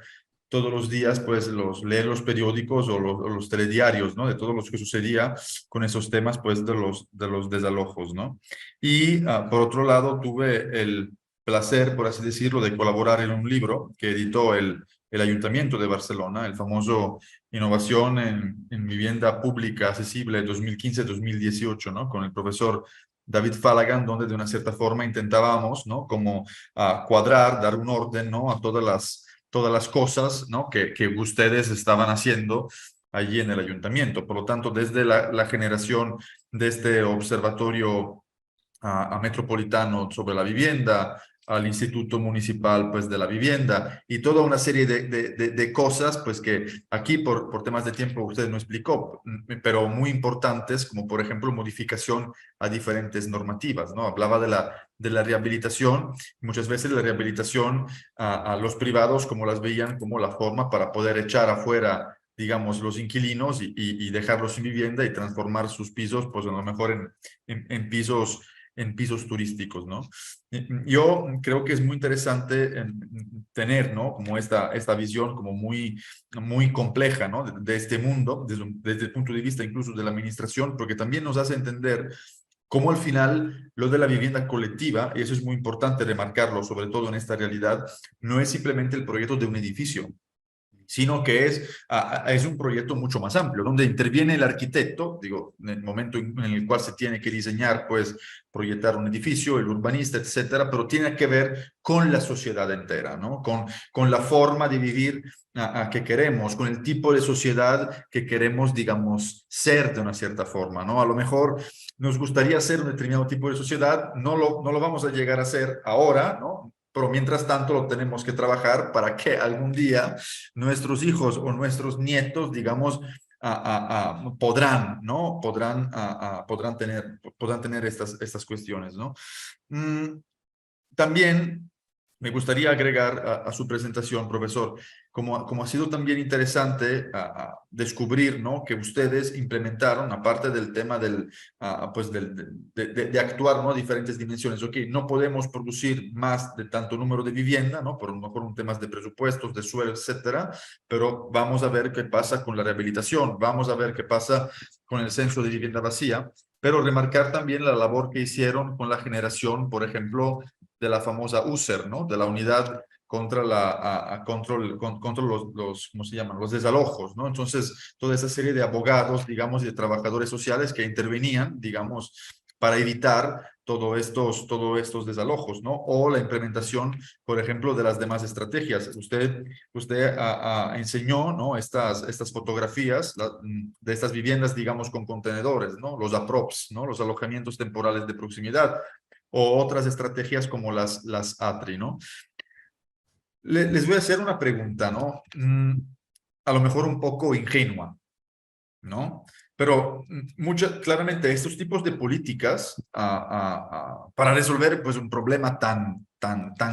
todos los días, pues, leer los periódicos o los telediarios, ¿no? De todo lo que sucedía con esos temas, pues, de los desalojos, ¿no? Y, por otro lado, tuve el placer, por así decirlo, de colaborar en un libro que editó el Ayuntamiento de Barcelona, el famoso Innovación en Vivienda Pública Accesible 2015-2018, ¿no? Con el profesor David Fallaghan, donde de una cierta forma intentábamos, ¿no? Como cuadrar, dar un orden, ¿no? A todas las cosas, ¿no? que ustedes estaban haciendo allí en el ayuntamiento. Por lo tanto, desde la generación de este observatorio a Metropolitano sobre la vivienda, al Instituto Municipal pues, de la Vivienda y toda una serie de cosas pues, que aquí por temas de tiempo usted no explicó, pero muy importantes, como por ejemplo modificación a diferentes normativas, ¿no? Hablaba de la rehabilitación, muchas veces la rehabilitación a los privados como las veían como la forma para poder echar afuera digamos, los inquilinos y dejarlos sin vivienda y transformar sus pisos, pues a lo mejor en pisos turísticos, ¿no? Yo creo que es muy interesante tener, ¿no? Como esta visión como muy compleja, ¿no? De este mundo, desde el punto de vista incluso de la administración, porque también nos hace entender cómo al final lo de la vivienda colectiva, y eso es muy importante remarcarlo, sobre todo en esta realidad, no es simplemente el proyecto de un edificio, sino que es un proyecto mucho más amplio, donde interviene el arquitecto, digo, en el momento en el cual se tiene que diseñar, pues, proyectar un edificio, el urbanista, etcétera, pero tiene que ver con la sociedad entera, ¿no? Con la forma de vivir que queremos, con el tipo de sociedad que queremos, digamos, ser de una cierta forma, ¿no? A lo mejor nos gustaría ser un determinado tipo de sociedad, no lo vamos a llegar a ser ahora, ¿no? Pero mientras tanto lo tenemos que trabajar para que algún día nuestros hijos o nuestros nietos, digamos, podrán, ¿no? Podrán tener estas cuestiones, ¿no? También me gustaría agregar a su presentación, profesor, como ha sido también interesante descubrir, ¿no? Que ustedes implementaron, aparte del tema pues de actuar, ¿no? Diferentes dimensiones. Ok, no podemos producir más de tanto número de vivienda, ¿no? Por un temas de presupuestos, de suelo, etcétera, pero vamos a ver qué pasa con la rehabilitación, vamos a ver qué pasa con el censo de vivienda vacía, pero remarcar también la labor que hicieron con la generación, por ejemplo, de la famosa USER, ¿no? De la unidad contra contra ¿cómo se llaman? Los desalojos, ¿no? Entonces, toda esa serie de abogados, digamos, y de trabajadores sociales que intervenían, digamos, para evitar todos estos desalojos, ¿no? O la implementación, por ejemplo, de las demás estrategias. Usted enseñó, ¿no? Estas fotografías de estas viviendas, digamos, con contenedores, ¿no? Los APROPs, ¿no? Los alojamientos temporales de proximidad o otras estrategias como las ATRI, ¿no? Les voy a hacer una pregunta, ¿no? A lo mejor un poco ingenua, ¿no? Pero claramente estos tipos de políticas para resolver pues, un problema tan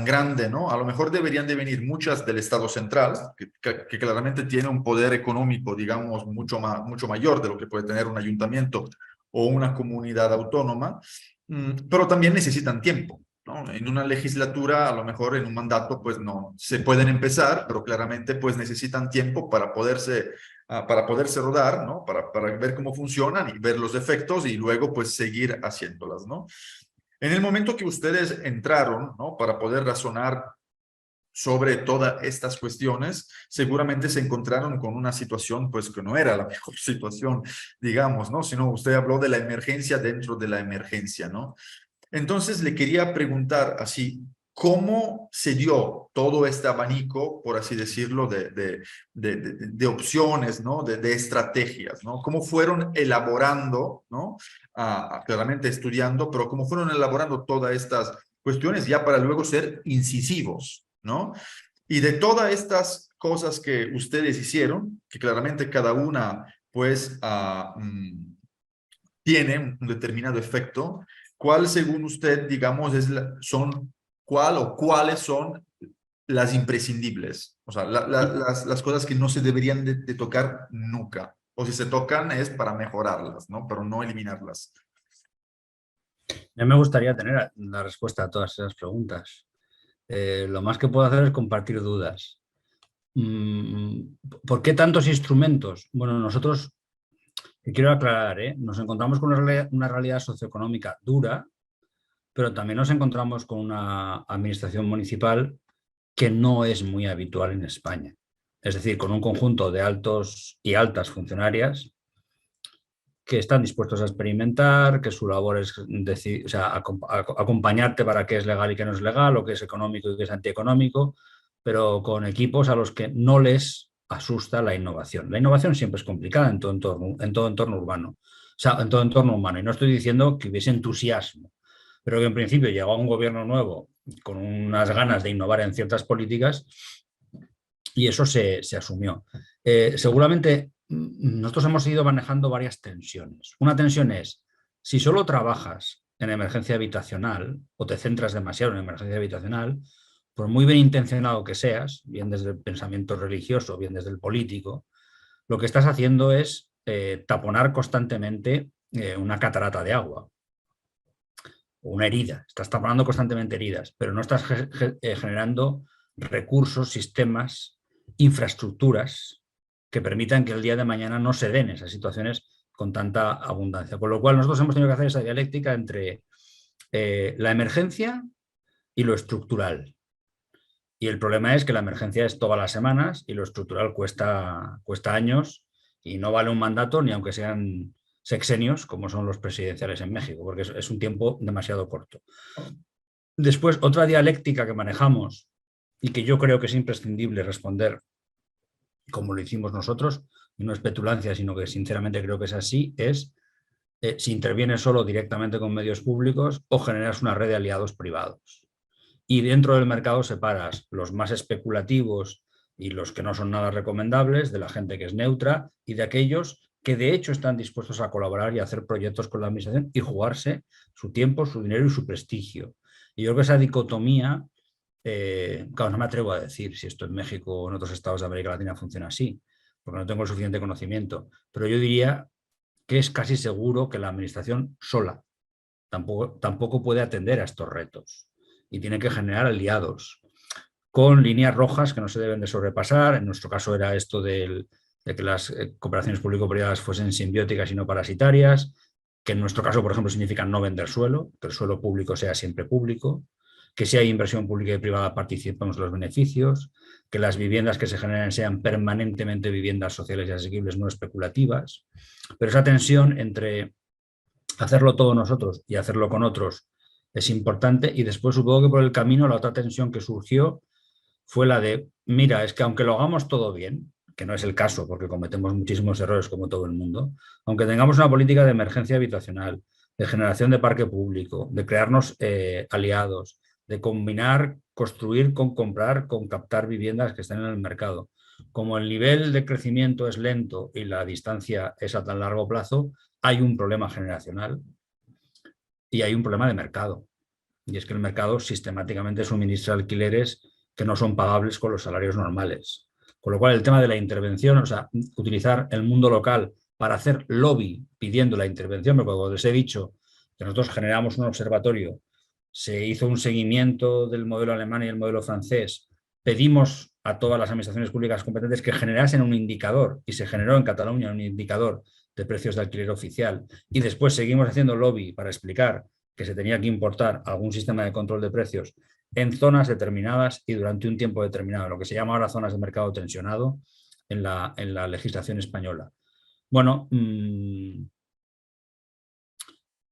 grande, ¿no? A lo mejor deberían de venir muchas del Estado central, que claramente tiene un poder económico, digamos, mucho mayor de lo que puede tener un ayuntamiento o una comunidad autónoma, pero también necesitan tiempo, ¿no? En una legislatura, a lo mejor en un mandato, pues no, se pueden empezar, pero claramente pues necesitan tiempo para poderse rodar, ¿no? Para ver cómo funcionan y ver los efectos y luego pues seguir haciéndolas, ¿no? En el momento que ustedes entraron, ¿no? Para poder razonar sobre todas estas cuestiones, seguramente se encontraron con una situación pues que no era la mejor situación, digamos, ¿no? Sino usted habló de la emergencia dentro de la emergencia, ¿no? Entonces le quería preguntar así, ¿cómo se dio todo este abanico, por así decirlo, de opciones, ¿no? De estrategias, ¿no? ¿Cómo fueron elaborando, ¿no? Claramente estudiando, pero cómo fueron elaborando todas estas cuestiones ya para luego ser incisivos, ¿no? Y de todas estas cosas que ustedes hicieron, que claramente cada una, pues, tiene un determinado efecto, ¿cuál según usted, digamos, cuáles son las imprescindibles? O sea, las cosas que no se deberían de tocar nunca. O si se tocan es para mejorarlas, ¿no? Pero no eliminarlas. A mí me gustaría tener la respuesta a todas esas preguntas. Lo más que puedo hacer es compartir dudas. ¿Por qué tantos instrumentos? Bueno, nosotros, quiero aclarar, nos encontramos con una realidad socioeconómica dura, pero también nos encontramos con una administración municipal que no es muy habitual en España. Es decir, con un conjunto de altos y altas funcionarias que están dispuestos a experimentar, que su labor es acompañarte para qué es legal y qué no es legal, o qué es económico y qué es antieconómico, pero con equipos a los que no les asusta la innovación. La innovación siempre es complicada en todo entorno urbano, o sea, en todo entorno humano. Y no estoy diciendo que hubiese entusiasmo, pero que en principio llegó a un gobierno nuevo con unas ganas de innovar en ciertas políticas y eso se asumió. Seguramente nosotros hemos ido manejando varias tensiones. Una tensión es, si solo trabajas en emergencia habitacional o te centras demasiado en emergencia habitacional, por muy bien intencionado que seas, bien desde el pensamiento religioso, bien desde el político, lo que estás haciendo es taponar constantemente una catarata de agua o una herida. Estás taponando constantemente heridas, pero no estás generando recursos, sistemas, infraestructuras que permitan que el día de mañana no se den esas situaciones con tanta abundancia. Con lo cual nosotros hemos tenido que hacer esa dialéctica entre la emergencia y lo estructural. Y el problema es que la emergencia es todas las semanas y lo estructural cuesta años y no vale un mandato ni aunque sean sexenios como son los presidenciales en México, porque es un tiempo demasiado corto. Después, otra dialéctica que manejamos y que yo creo que es imprescindible responder como lo hicimos nosotros, y no es petulancia, sino que sinceramente creo que es así, es si intervienes solo directamente con medios públicos o generas una red de aliados privados. Y dentro del mercado separas los más especulativos y los que no son nada recomendables, de la gente que es neutra y de aquellos que de hecho están dispuestos a colaborar y a hacer proyectos con la administración y jugarse su tiempo, su dinero y su prestigio. Y yo creo que esa dicotomía, claro, no me atrevo a decir si esto en México o en otros estados de América Latina funciona así, porque no tengo el suficiente conocimiento, pero yo diría que es casi seguro que la administración sola tampoco puede atender a estos retos y tiene que generar aliados con líneas rojas que no se deben de sobrepasar. En nuestro caso era esto de que las cooperaciones público-privadas fuesen simbióticas y no parasitarias, que en nuestro caso, por ejemplo, significa no vender suelo, que el suelo público sea siempre público, que si hay inversión pública y privada participemos de los beneficios, que las viviendas que se generen sean permanentemente viviendas sociales y asequibles, no especulativas. Pero esa tensión entre hacerlo todo nosotros y hacerlo con otros es importante. Y después supongo que por el camino la otra tensión que surgió fue la de, mira, es que aunque lo hagamos todo bien, que no es el caso porque cometemos muchísimos errores como todo el mundo, aunque tengamos una política de emergencia habitacional, de generación de parque público, de crearnos aliados, de combinar, construir con comprar, con captar viviendas que estén en el mercado. Como el nivel de crecimiento es lento y la distancia es a tan largo plazo, hay un problema generacional y hay un problema de mercado. Y es que el mercado sistemáticamente suministra alquileres que no son pagables con los salarios normales. Con lo cual el tema de la intervención, o sea, utilizar el mundo local para hacer lobby pidiendo la intervención, porque como les he dicho, que nosotros generamos un observatorio, se hizo un seguimiento del modelo alemán y el modelo francés, pedimos a todas las administraciones públicas competentes que generasen un indicador y se generó en Cataluña un indicador de precios de alquiler oficial y después seguimos haciendo lobby para explicar que se tenía que importar algún sistema de control de precios en zonas determinadas y durante un tiempo determinado, lo que se llama ahora zonas de mercado tensionado en la legislación española. Bueno,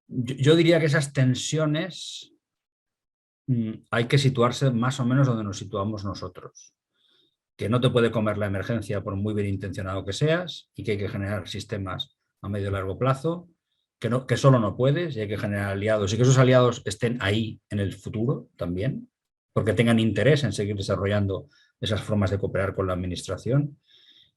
yo diría que esas tensiones hay que situarse más o menos donde nos situamos nosotros. Que no te puede comer la emergencia por muy bien intencionado que seas y que hay que generar sistemas a medio y largo plazo, que solo no puedes y hay que generar aliados y que esos aliados estén ahí en el futuro también, porque tengan interés en seguir desarrollando esas formas de cooperar con la administración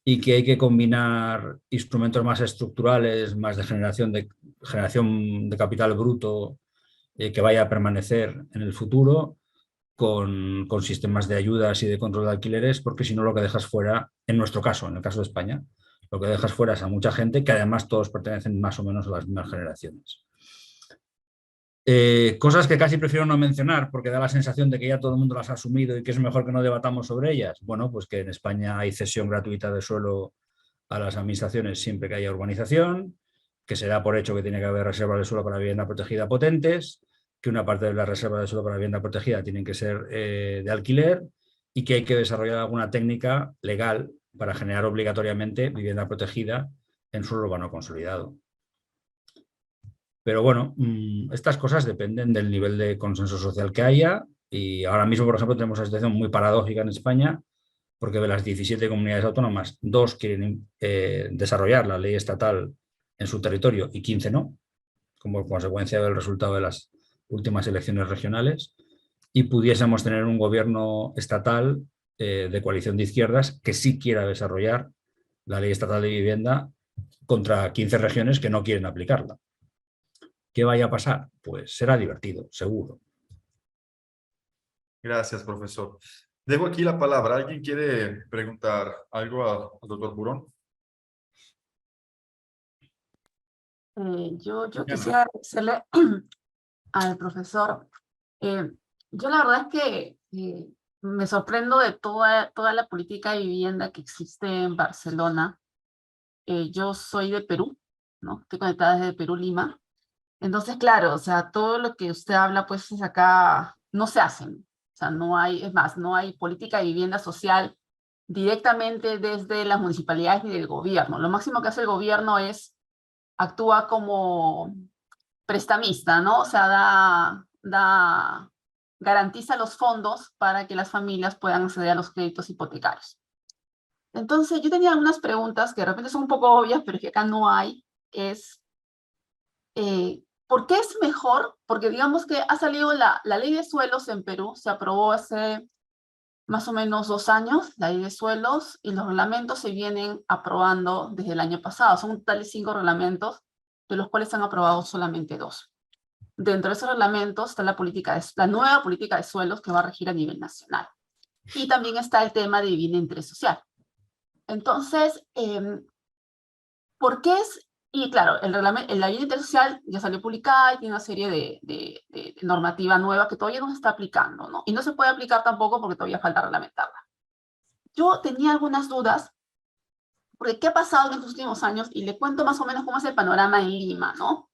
y que hay que combinar instrumentos más estructurales, más de generación de capital bruto que vaya a permanecer en el futuro con sistemas de ayudas y de control de alquileres, porque si no lo que dejas fuera, en nuestro caso, en el caso de España, lo que dejas fuera es a mucha gente que además todos pertenecen más o menos a las mismas generaciones. Cosas que casi prefiero no mencionar porque da la sensación de que ya todo el mundo las ha asumido y que es mejor que no debatamos sobre ellas. Bueno, pues que en España hay cesión gratuita de suelo a las administraciones siempre que haya urbanización, que se da por hecho que tiene que haber reservas de suelo para vivienda protegida potentes, que una parte de las reservas de suelo para vivienda protegida tienen que ser de alquiler y que hay que desarrollar alguna técnica legal para generar obligatoriamente vivienda protegida en suelo urbano consolidado. Pero bueno, estas cosas dependen del nivel de consenso social que haya y ahora mismo, por ejemplo, tenemos una situación muy paradójica en España porque de las 17 comunidades autónomas, 2 quieren desarrollar la ley estatal en su territorio y 15 no, como consecuencia del resultado de las últimas elecciones regionales y pudiésemos tener un gobierno estatal de coalición de izquierdas que sí quiera desarrollar la ley estatal de vivienda contra 15 regiones que no quieren aplicarla. ¿Qué vaya a pasar? Pues será divertido, seguro. Gracias, profesor. Dejo aquí la palabra. ¿Alguien quiere preguntar algo al doctor Burón? Yo Diana. quisiera agradecerle al profesor. Eh, yo la verdad es que me sorprendo de toda la política de vivienda que existe en Barcelona. Yo soy de Perú, ¿no? Estoy conectada desde Perú, Lima. Entonces, claro, o sea, todo lo que usted habla, pues acá no se hacen. O sea, no hay, es más, no hay política de vivienda social directamente desde las municipalidades ni del gobierno. Lo máximo que hace el gobierno es actúa como prestamista, ¿no? O sea, garantiza los fondos para que las familias puedan acceder a los créditos hipotecarios. Entonces, yo tenía algunas preguntas que de repente son un poco obvias, pero que acá no hay, es, ¿por qué es mejor? Porque digamos que ha salido la ley de suelos en Perú, se aprobó hace más o menos 2 años, la ley de suelos, y los reglamentos se vienen aprobando desde el año pasado. Son un total de 5 reglamentos, de los cuales se han aprobado solamente 2. Dentro de esos reglamentos está la nueva política de suelos que va a regir a nivel nacional. Y también está el tema de vivienda de interés social. Entonces, ¿por qué es? Y claro, la vivienda de interés social ya salió publicada y tiene una serie de normativa nueva que todavía no se está aplicando, ¿no? Y no se puede aplicar tampoco porque todavía falta reglamentarla. Yo tenía algunas dudas, porque ¿qué ha pasado en estos últimos años? Y le cuento más o menos cómo es el panorama en Lima, ¿no?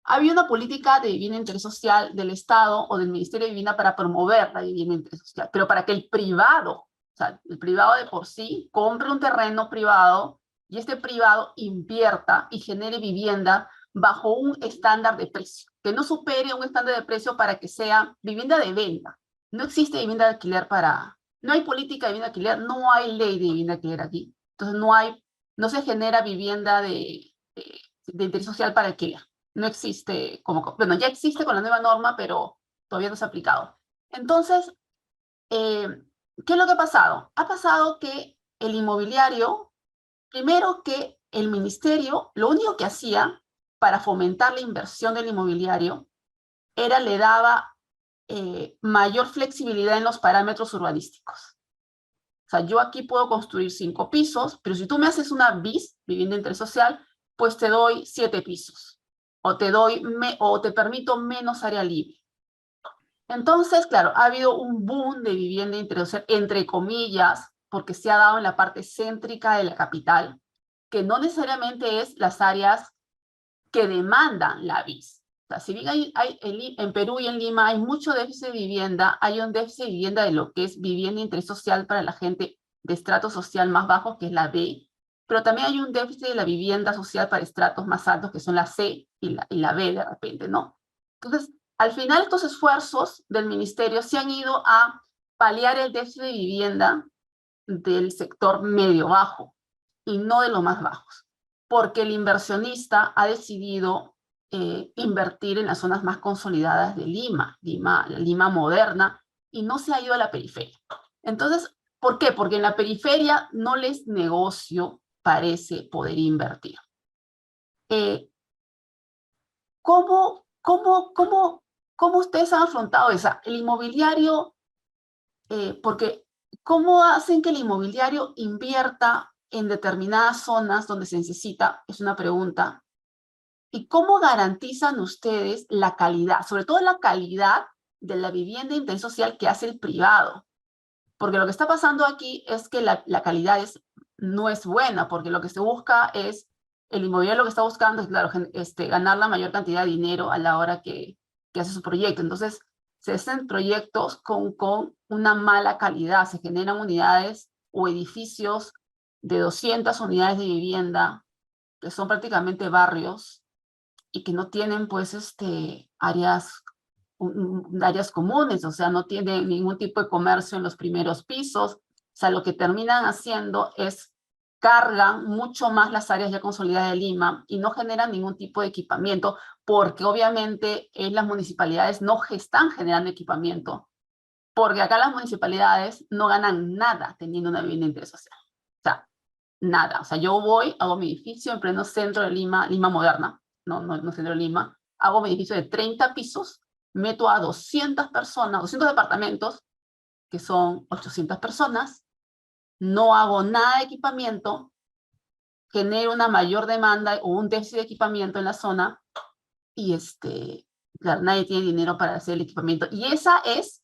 Había una política de vivienda de interés social del Estado o del Ministerio de Vivienda para promover la vivienda de interés social, pero para que el privado, o sea, el privado de por sí, compre un terreno privado y este privado invierta y genere vivienda bajo un estándar de precio, que no supere un estándar de precio para que sea vivienda de venta. No existe vivienda de alquiler no hay política de vivienda de alquiler, no hay ley de vivienda de alquiler aquí. Entonces no se genera vivienda de interés social para alquiler. No existe bueno, ya existe con la nueva norma, pero todavía no se ha aplicado. Entonces, ¿qué es lo que ha pasado? Ha pasado que el inmobiliario, primero que el ministerio, lo único que hacía para fomentar la inversión del inmobiliario era le daba mayor flexibilidad en los parámetros urbanísticos. O sea, yo aquí puedo construir 5 pisos, pero si tú me haces una BIS, vivienda de interés social, pues te doy 7 pisos. O te permito menos área libre. Entonces, claro, ha habido un boom de vivienda de interés social, entre comillas, porque se ha dado en la parte céntrica de la capital, que no necesariamente es las áreas que demandan la BIS. O sea, si bien en Perú y en Lima hay mucho déficit de vivienda, hay un déficit de vivienda de lo que es vivienda de interés social para la gente de estrato social más bajo, que es la B, pero también hay un déficit de la vivienda social para estratos más altos, que son la C y la B de repente, ¿no? Entonces, al final estos esfuerzos del ministerio se han ido a paliar el déficit de vivienda del sector medio-bajo y no de los más bajos, porque el inversionista ha decidido invertir en las zonas más consolidadas de la Lima moderna, y no se ha ido a la periferia. Entonces, ¿por qué? Porque en la periferia no les negocio parece poder invertir. ¿Cómo ustedes han afrontado esa? El inmobiliario, porque ¿cómo hacen que el inmobiliario invierta en determinadas zonas donde se necesita? Es una pregunta. ¿Y cómo garantizan ustedes la calidad, sobre todo la calidad de la vivienda de interés social que hace el privado? Porque lo que está pasando aquí es que la calidad no es buena, porque lo que se busca es, el inmobiliario lo que está buscando es, claro, ganar la mayor cantidad de dinero a la hora que hace su proyecto. Entonces, se hacen proyectos con una mala calidad, se generan unidades o edificios de 200 unidades de vivienda, que son prácticamente barrios, y que no tienen, pues, áreas comunes, o sea, no tienen ningún tipo de comercio en los primeros pisos. O sea, lo que terminan haciendo es cargan mucho más las áreas ya consolidadas de Lima y no generan ningún tipo de equipamiento, porque obviamente las municipalidades no están generando equipamiento, porque acá las municipalidades no ganan nada teniendo una vivienda de interés social. O sea, nada. O sea, yo voy, hago mi edificio en pleno centro de Lima, Lima moderna, no centro de Lima, hago mi edificio de 30 pisos, meto a 200 personas, 200 departamentos, que son 800 personas, no hago nada de equipamiento, genero una mayor demanda o un déficit de equipamiento en la zona y claro, nadie tiene dinero para hacer el equipamiento. Y esa es,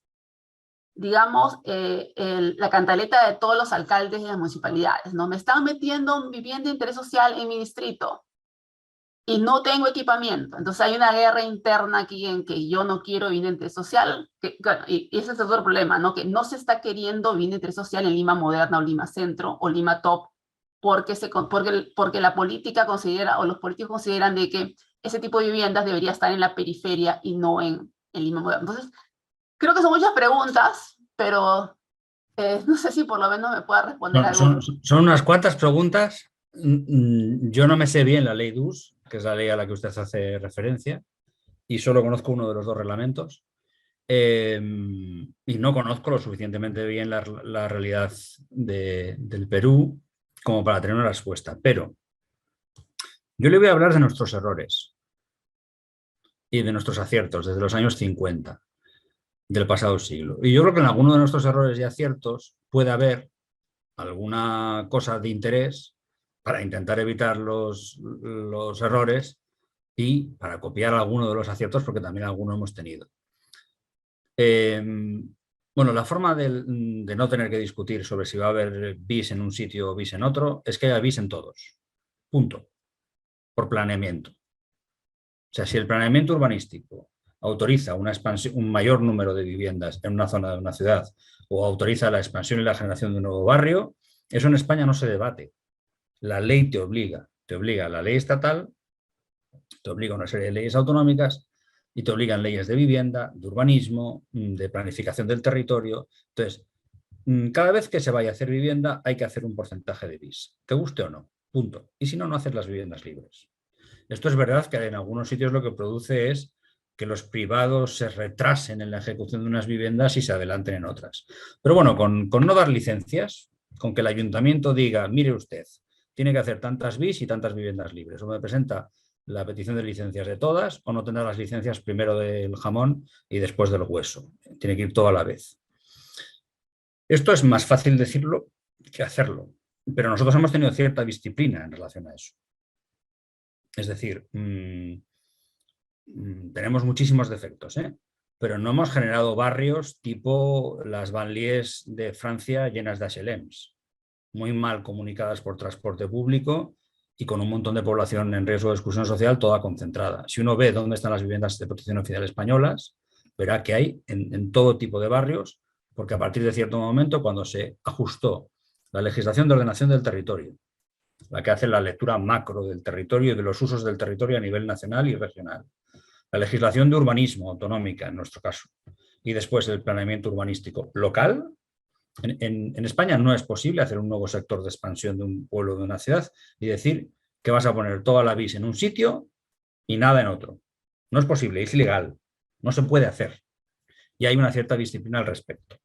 digamos, la cantaleta de todos los alcaldes de las municipalidades, ¿no? Me están metiendo vivienda de interés social en mi distrito y no tengo equipamiento. Entonces hay una guerra interna aquí en que yo no quiero vivienda de interés social, bueno, y ese es otro problema, ¿no? Que no se está queriendo vivienda de interés social en Lima Moderna o Lima Centro o Lima Top, porque la política considera, o los políticos consideran de que ese tipo de viviendas debería estar en la periferia y no en Lima Moderna. Entonces, creo que son muchas preguntas, pero no sé si por lo menos me pueda responder algo. Son unas cuantas preguntas. Yo no me sé bien la ley DUS, que es la ley a la que usted hace referencia, y solo conozco uno de los dos reglamentos. Y no conozco lo suficientemente bien la realidad del Perú como para tener una respuesta. Pero yo le voy a hablar de nuestros errores y de nuestros aciertos desde los años 50 del pasado siglo. Y yo creo que en alguno de nuestros errores y aciertos puede haber alguna cosa de interés para intentar evitar los errores y para copiar alguno de los aciertos, porque también alguno hemos tenido. Bueno, la forma de no tener que discutir sobre si va a haber BIS en un sitio o BIS en otro es que haya BIS en todos. Punto. Por planeamiento. O sea, si el planeamiento urbanístico autoriza una expansión, un mayor número de viviendas en una zona de una ciudad o autoriza la expansión y la generación de un nuevo barrio, eso en España no se debate. La ley te obliga la ley estatal, te obliga una serie de leyes autonómicas y te obligan leyes de vivienda, de urbanismo, de planificación del territorio. Entonces, cada vez que se vaya a hacer vivienda hay que hacer un porcentaje de BIS, te guste o no, punto. Y si no, no haces las viviendas libres. Esto es verdad que en algunos sitios lo que produce es que los privados se retrasen en la ejecución de unas viviendas y se adelanten en otras. Pero bueno, con no dar licencias, con que el ayuntamiento diga, mire usted, tiene que hacer tantas BIS y tantas viviendas libres, o me presenta la petición de licencias de todas, o no tendrá las licencias primero del jamón y después del hueso. Tiene que ir todo a la vez. Esto es más fácil decirlo que hacerlo, pero nosotros hemos tenido cierta disciplina en relación a eso. Es decir, tenemos muchísimos defectos, pero no hemos generado barrios tipo las banlieues de Francia llenas de HLMs, muy mal comunicadas por transporte público y con un montón de población en riesgo de exclusión social toda concentrada. Si uno ve dónde están las viviendas de protección oficial españolas, verá que hay en todo tipo de barrios, porque a partir de cierto momento, cuando se ajustó la legislación de ordenación del territorio, la que hace la lectura macro del territorio y de los usos del territorio a nivel nacional y regional, la legislación de urbanismo autonómica, en nuestro caso, y después el planeamiento urbanístico local. En España no es posible hacer un nuevo sector de expansión de un pueblo, de una ciudad, y decir que vas a poner toda la BIS en un sitio y nada en otro. No es posible, es ilegal, no se puede hacer. Y hay una cierta disciplina al respecto.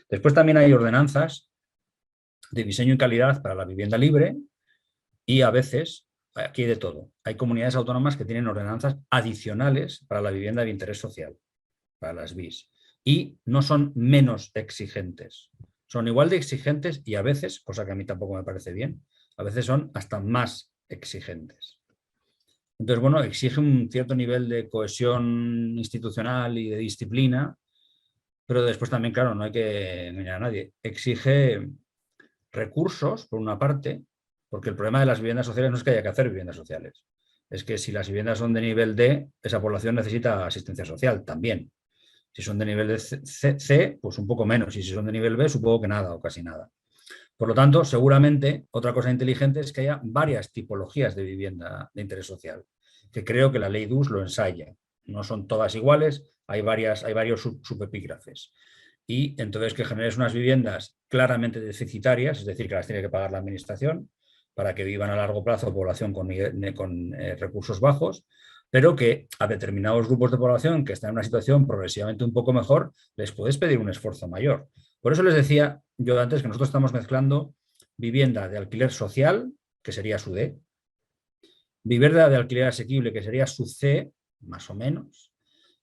Después también hay ordenanzas de diseño y calidad para la vivienda libre y a veces, aquí hay de todo, hay comunidades autónomas que tienen ordenanzas adicionales para la vivienda de interés social, para las BIS, y no son menos exigentes. Son igual de exigentes y a veces, cosa que a mí tampoco me parece bien, a veces son hasta más exigentes. Entonces, bueno, exige un cierto nivel de cohesión institucional y de disciplina, pero después también, claro, no hay que engañar a nadie. Exige recursos, por una parte, porque el problema de las viviendas sociales no es que haya que hacer viviendas sociales. Es que si las viviendas son de nivel D, esa población necesita asistencia social también. Si son de nivel de C, pues un poco menos. Y si son de nivel B, supongo que nada o casi nada. Por lo tanto, seguramente, otra cosa inteligente es que haya varias tipologías de vivienda de interés social, que creo que la ley DUS lo ensaya. No son todas iguales, hay varios subepígrafes. Y entonces que generes unas viviendas claramente deficitarias, es decir, que las tiene que pagar la administración, para que vivan a largo plazo población con recursos bajos, pero que a determinados grupos de población que están en una situación progresivamente un poco mejor, les puedes pedir un esfuerzo mayor. Por eso les decía yo antes que nosotros estamos mezclando vivienda de alquiler social, que sería su D, vivienda de alquiler asequible, que sería su C, más o menos,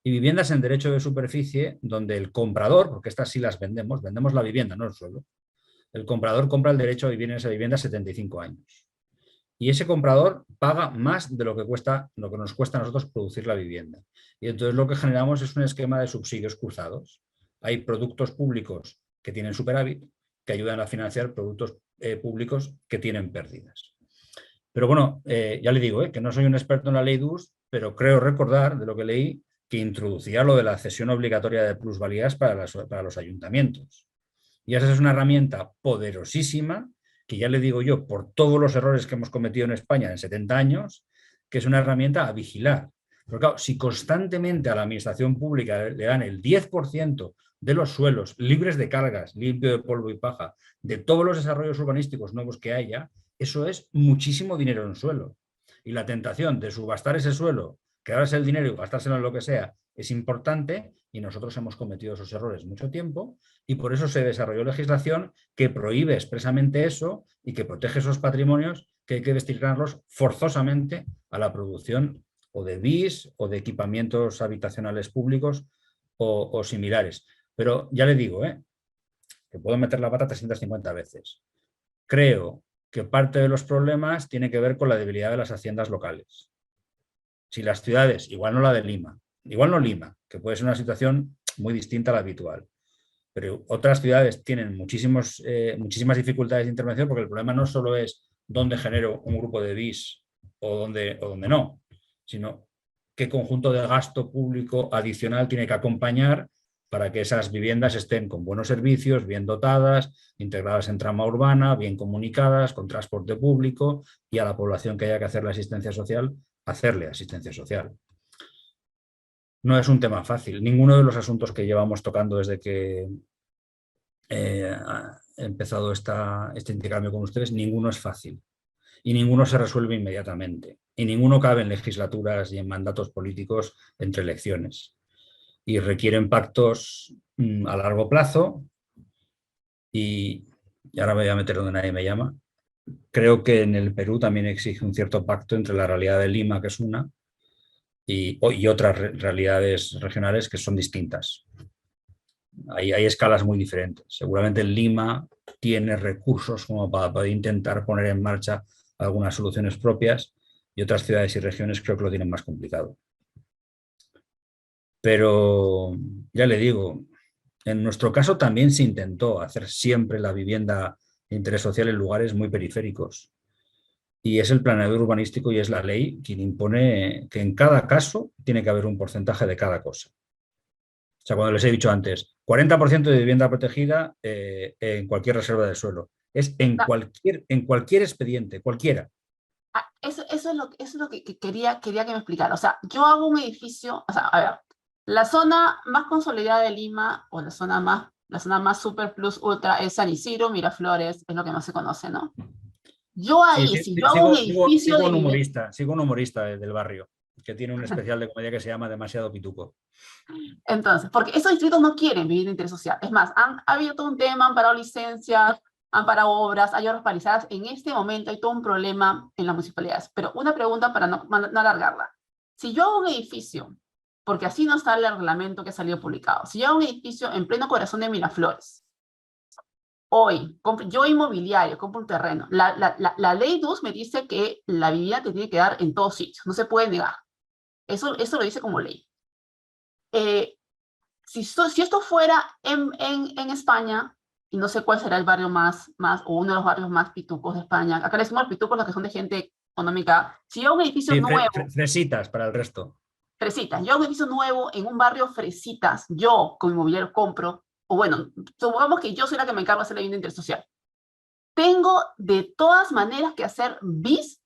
y viviendas en derecho de superficie, donde el comprador, porque estas sí las vendemos la vivienda, no el suelo, el comprador compra el derecho a vivir en esa vivienda 75 años. Y ese comprador paga más de lo que nos cuesta a nosotros producir la vivienda. Y entonces lo que generamos es un esquema de subsidios cruzados. Hay productos públicos que tienen superávit, que ayudan a financiar productos públicos que tienen pérdidas. Pero bueno, ya le digo que no soy un experto en la ley DUS, pero creo recordar de lo que leí que introducía lo de la cesión obligatoria de plusvalías para los ayuntamientos. Y esa es una herramienta poderosísima que ya le digo yo, por todos los errores que hemos cometido en España en 70 años, que es una herramienta a vigilar. Pero claro, si constantemente a la administración pública le dan el 10% de los suelos libres de cargas, limpio de polvo y paja, de todos los desarrollos urbanísticos nuevos que haya, eso es muchísimo dinero en suelo. Y la tentación de subastar ese suelo, quedarse el dinero y gastárselo en lo que sea, es importante, y nosotros hemos cometido esos errores mucho tiempo, y por eso se desarrolló legislación que prohíbe expresamente eso y que protege esos patrimonios que hay que destinarlos forzosamente a la producción o de BIS o de equipamientos habitacionales públicos o similares. Pero ya le digo, que puedo meter la pata 350 veces. Creo que parte de los problemas tiene que ver con la debilidad de las haciendas locales. Si las ciudades, igual no la de Lima, igual no Lima, que puede ser una situación muy distinta a la habitual, pero otras ciudades tienen muchísimas dificultades de intervención porque el problema no solo es dónde genero un grupo de BIS o dónde no, sino qué conjunto de gasto público adicional tiene que acompañar para que esas viviendas estén con buenos servicios, bien dotadas, integradas en trama urbana, bien comunicadas, con transporte público, y a la población que haya que hacerle asistencia social, hacerle asistencia social. No es un tema fácil. Ninguno de los asuntos que llevamos tocando desde que he empezado este intercambio con ustedes, ninguno es fácil. Y ninguno se resuelve inmediatamente. Y ninguno cabe en legislaturas y en mandatos políticos entre elecciones. Y requieren pactos a largo plazo. Y ahora me voy a meter donde nadie me llama. Creo que en el Perú también exige un cierto pacto entre la realidad de Lima, que es una, y otras realidades regionales que son distintas. Hay escalas muy diferentes. Seguramente Lima tiene recursos como para poder intentar poner en marcha algunas soluciones propias, y otras ciudades y regiones creo que lo tienen más complicado. Pero ya le digo, en nuestro caso también se intentó hacer siempre la vivienda de interés social en lugares muy periféricos. Y es el planeador urbanístico y es la ley quien impone que en cada caso tiene que haber un porcentaje de cada cosa. O sea, cuando les he dicho antes, 40% de vivienda protegida en cualquier reserva de suelo. Es en cualquier expediente, cualquiera. Eso es lo que quería que me explicara. O sea, yo hago un edificio, o sea, a ver, la zona más consolidada de Lima, o la zona más super plus ultra, es San Isidro, Miraflores, es lo que más se conoce, ¿no? Yo ahí, si yo hago un edificio de vivienda... Sigo un humorista del barrio, que tiene un especial de comedia que se llama Demasiado Pituco. Entonces, porque esos distritos no quieren vivir de interés social. Es más, ha habido todo un tema, han parado licencias, han parado obras, hay obras paralizadas. En este momento hay todo un problema en las municipalidades. Pero una pregunta para no alargarla. Si yo hago un edificio, porque así no está el reglamento que ha salido publicado, si yo hago un edificio en pleno corazón de Miraflores, hoy, yo inmobiliario, compro un terreno, la ley DUS me dice que la vivienda te tiene que dar en todos sitios, no se puede negar. Eso lo dice como ley. Si esto fuera en España, y no sé cuál será el barrio o uno de los barrios más pitucos de España, acá le decimos pitucos los que son de gente económica, si yo un edificio nuevo... Fresitas para el resto. Fresitas, yo un edificio nuevo en un barrio fresitas, yo como inmobiliario compro, o bueno, supongamos que yo soy la que me encargo de hacer la vivienda intersocial. Tengo de todas maneras que hacer BIS.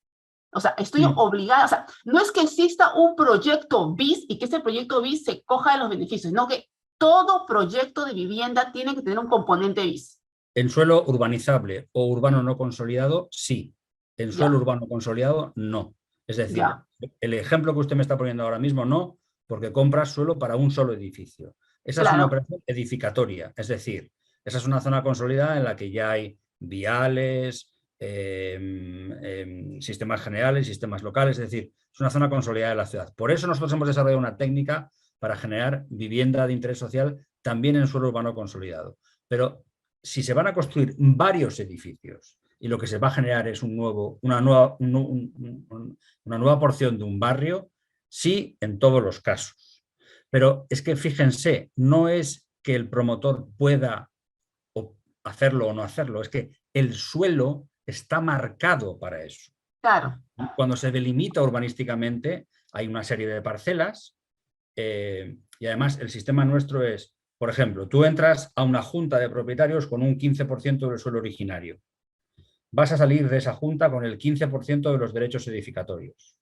O sea, estoy obligada, o sea, no es que exista un proyecto BIS y que ese proyecto BIS se coja de los beneficios, sino que todo proyecto de vivienda tiene que tener un componente BIS. En suelo urbanizable o urbano no consolidado, sí. En Ya, suelo urbano consolidado, no. Es decir, ya, el ejemplo que usted me está poniendo ahora mismo, no, porque compras suelo para un solo edificio. Esa es una claro, operación edificatoria, es decir, esa es una zona consolidada en la que ya hay viales, sistemas generales, sistemas locales, es decir, es una zona consolidada de la ciudad. Por eso nosotros hemos desarrollado una técnica para generar vivienda de interés social también en suelo urbano consolidado. Pero si se van a construir varios edificios y lo que se va a generar es una nueva porción de un barrio, sí, en todos los casos. Pero es que fíjense, no es que el promotor pueda hacerlo o no hacerlo, es que el suelo está marcado para eso. claro, Cuando se delimita urbanísticamente, hay una serie de parcelas y además el sistema nuestro es, por ejemplo, tú entras a una junta de propietarios con un 15% del suelo originario. Vas a salir de esa junta con el 15% de los derechos edificatorios.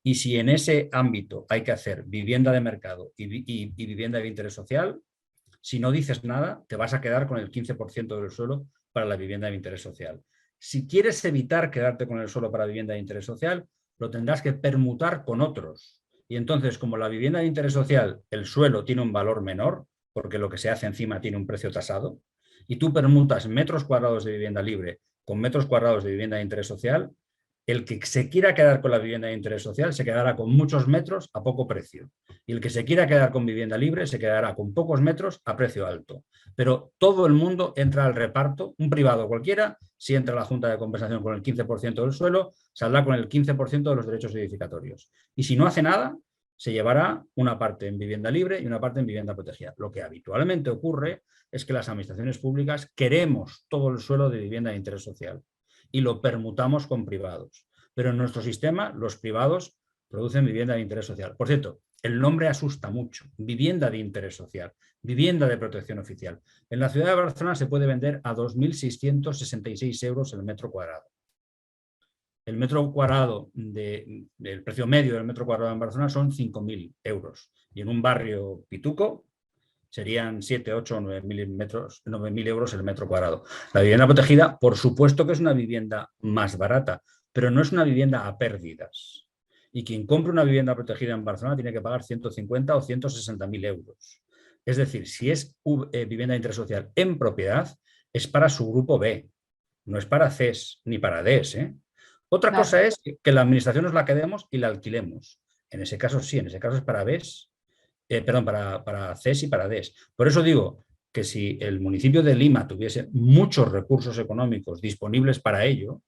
Y si en ese ámbito hay que hacer vivienda de mercado y vivienda de interés social, si no dices nada, te vas a quedar con el 15% del suelo para la vivienda de interés social. Si quieres evitar quedarte con el suelo para vivienda de interés social, lo tendrás que permutar con otros. Y entonces, como la vivienda de interés social, el suelo tiene un valor menor, porque lo que se hace encima tiene un precio tasado, y tú permutas metros cuadrados de vivienda libre con metros cuadrados de vivienda de interés social, el que se quiera quedar con la vivienda de interés social se quedará con muchos metros a poco precio. Y el que se quiera quedar con vivienda libre se quedará con pocos metros a precio alto. Pero todo el mundo entra al reparto, un privado cualquiera, si entra a la Junta de Compensación con el 15% del suelo, saldrá con el 15% de los derechos edificatorios. Y si no hace nada, se llevará una parte en vivienda libre y una parte en vivienda protegida. Lo que habitualmente ocurre es que las administraciones públicas queremos todo el suelo de vivienda de interés social y lo permutamos con privados. Pero en nuestro sistema, los privados producen vivienda de interés social. Por cierto, el nombre asusta mucho. Vivienda de interés social, vivienda de protección oficial. En la ciudad de Barcelona se puede vender a 2.666 euros el metro cuadrado. El metro cuadrado, el precio medio del metro cuadrado en Barcelona son 5.000 euros. Y en un barrio pituco serían 7, 8 o 9.000 euros el metro cuadrado. La vivienda protegida, por supuesto que es una vivienda más barata, pero no es una vivienda a pérdidas. Y quien compre una vivienda protegida en Barcelona tiene que pagar 150 o 160.000 euros. Es decir, si es vivienda de interés social en propiedad, es para su grupo B, no es para CES ni para DES. Otra claro. cosa es que la administración nos la quedemos y la alquilemos. En ese caso sí, en ese caso es para BES, para CES y para DES. Por eso digo que si el municipio de Lima tuviese muchos recursos económicos disponibles para ello,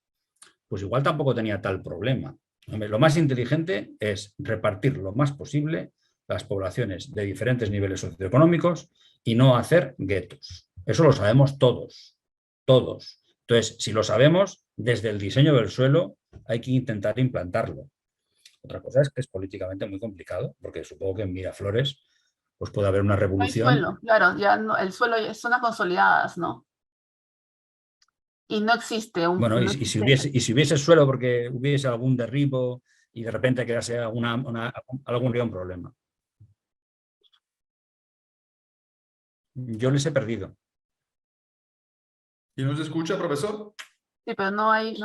pues igual tampoco tenía tal problema. Lo más inteligente es repartir lo más posible las poblaciones de diferentes niveles socioeconómicos y no hacer guetos. Eso lo sabemos todos, todos. Entonces, si lo sabemos, desde el diseño del suelo hay que intentar implantarlo. Otra cosa es que es políticamente muy complicado, porque supongo que en Miraflores pues puede haber una No hay revolución. suelo, claro, ya no, el suelo es zonas consolidadas, ¿no? Y no existe Bueno, no existe. y si hubiese suelo porque hubiese algún derribo y de repente quedase algún día un problema. Yo les he perdido. ¿Y nos escucha, profesor? Sí, pero no hay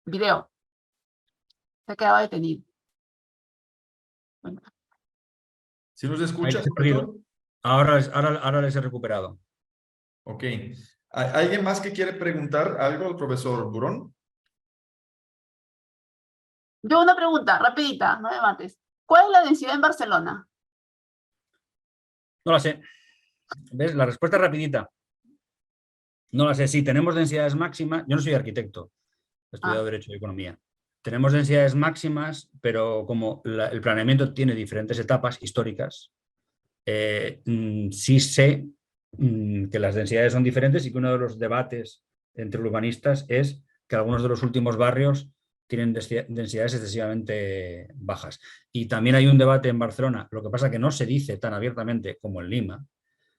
video. Se ha quedado detenido. Bueno, ¿Sí nos Ahí escucha, les he profesor? perdido. Ahora les he recuperado. Ok. ¿Alguien más que quiere preguntar algo al profesor Burón? yo una pregunta, rapidita, no me mates. ¿Cuál es la densidad en Barcelona? No la sé. ¿Ves? La respuesta es rapidita. No la sé. Sí, tenemos densidades máximas. Yo no soy arquitecto, he estudiado Ah, Derecho y Economía. Tenemos densidades máximas, pero como el planeamiento tiene diferentes etapas históricas, sí sé que las densidades son diferentes y que uno de los debates entre urbanistas es que algunos de los últimos barrios tienen densidades excesivamente bajas. Y también hay un debate en Barcelona, lo que pasa que no se dice tan abiertamente como en Lima,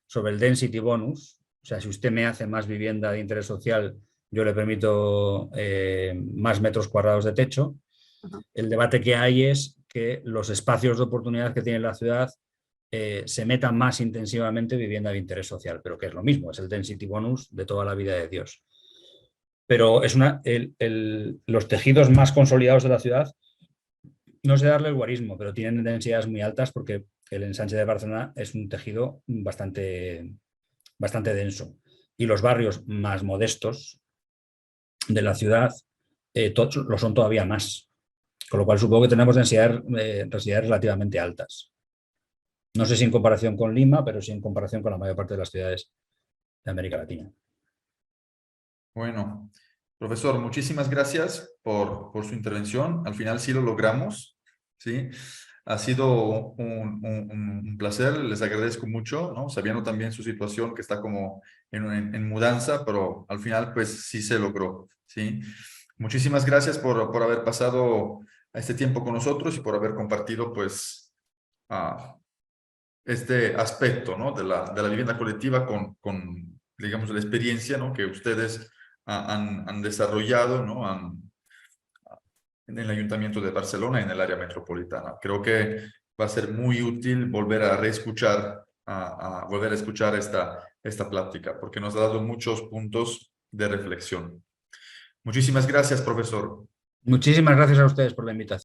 sobre el density bonus. O sea, si usted me hace más vivienda de interés social, yo le permito más metros cuadrados de techo. ajá. El debate que hay es que los espacios de oportunidad que tiene la ciudad se meta más intensivamente vivienda de interés social, pero que es lo mismo, es el density bonus de toda la vida de Dios. pero es los tejidos más consolidados de la ciudad, no sé darle el guarismo, pero tienen densidades muy altas porque el ensanche de Barcelona es un tejido bastante denso. Y los barrios más modestos de la ciudad lo son todavía más. Con lo cual supongo que tenemos densidades relativamente altas. No sé si en comparación con Lima, pero sí en comparación con la mayor parte de las ciudades de América Latina. Bueno, profesor, muchísimas gracias por su intervención. Al final sí lo logramos, ¿sí? Ha sido un placer, les agradezco mucho, ¿no? Sabiendo también su situación que está como en mudanza, pero al final pues sí se logró, ¿sí? Muchísimas gracias por haber pasado este tiempo con nosotros y por haber compartido pues este aspecto, ¿no? de la vivienda colectiva con digamos, la experiencia, ¿no? que ustedes han desarrollado, ¿no? En el Ayuntamiento de Barcelona y en el área metropolitana. Creo que va a ser muy útil volver a reescuchar, volver a escuchar esta plática, porque nos ha dado muchos puntos de reflexión. Muchísimas gracias, profesor. Muchísimas gracias a ustedes por la invitación.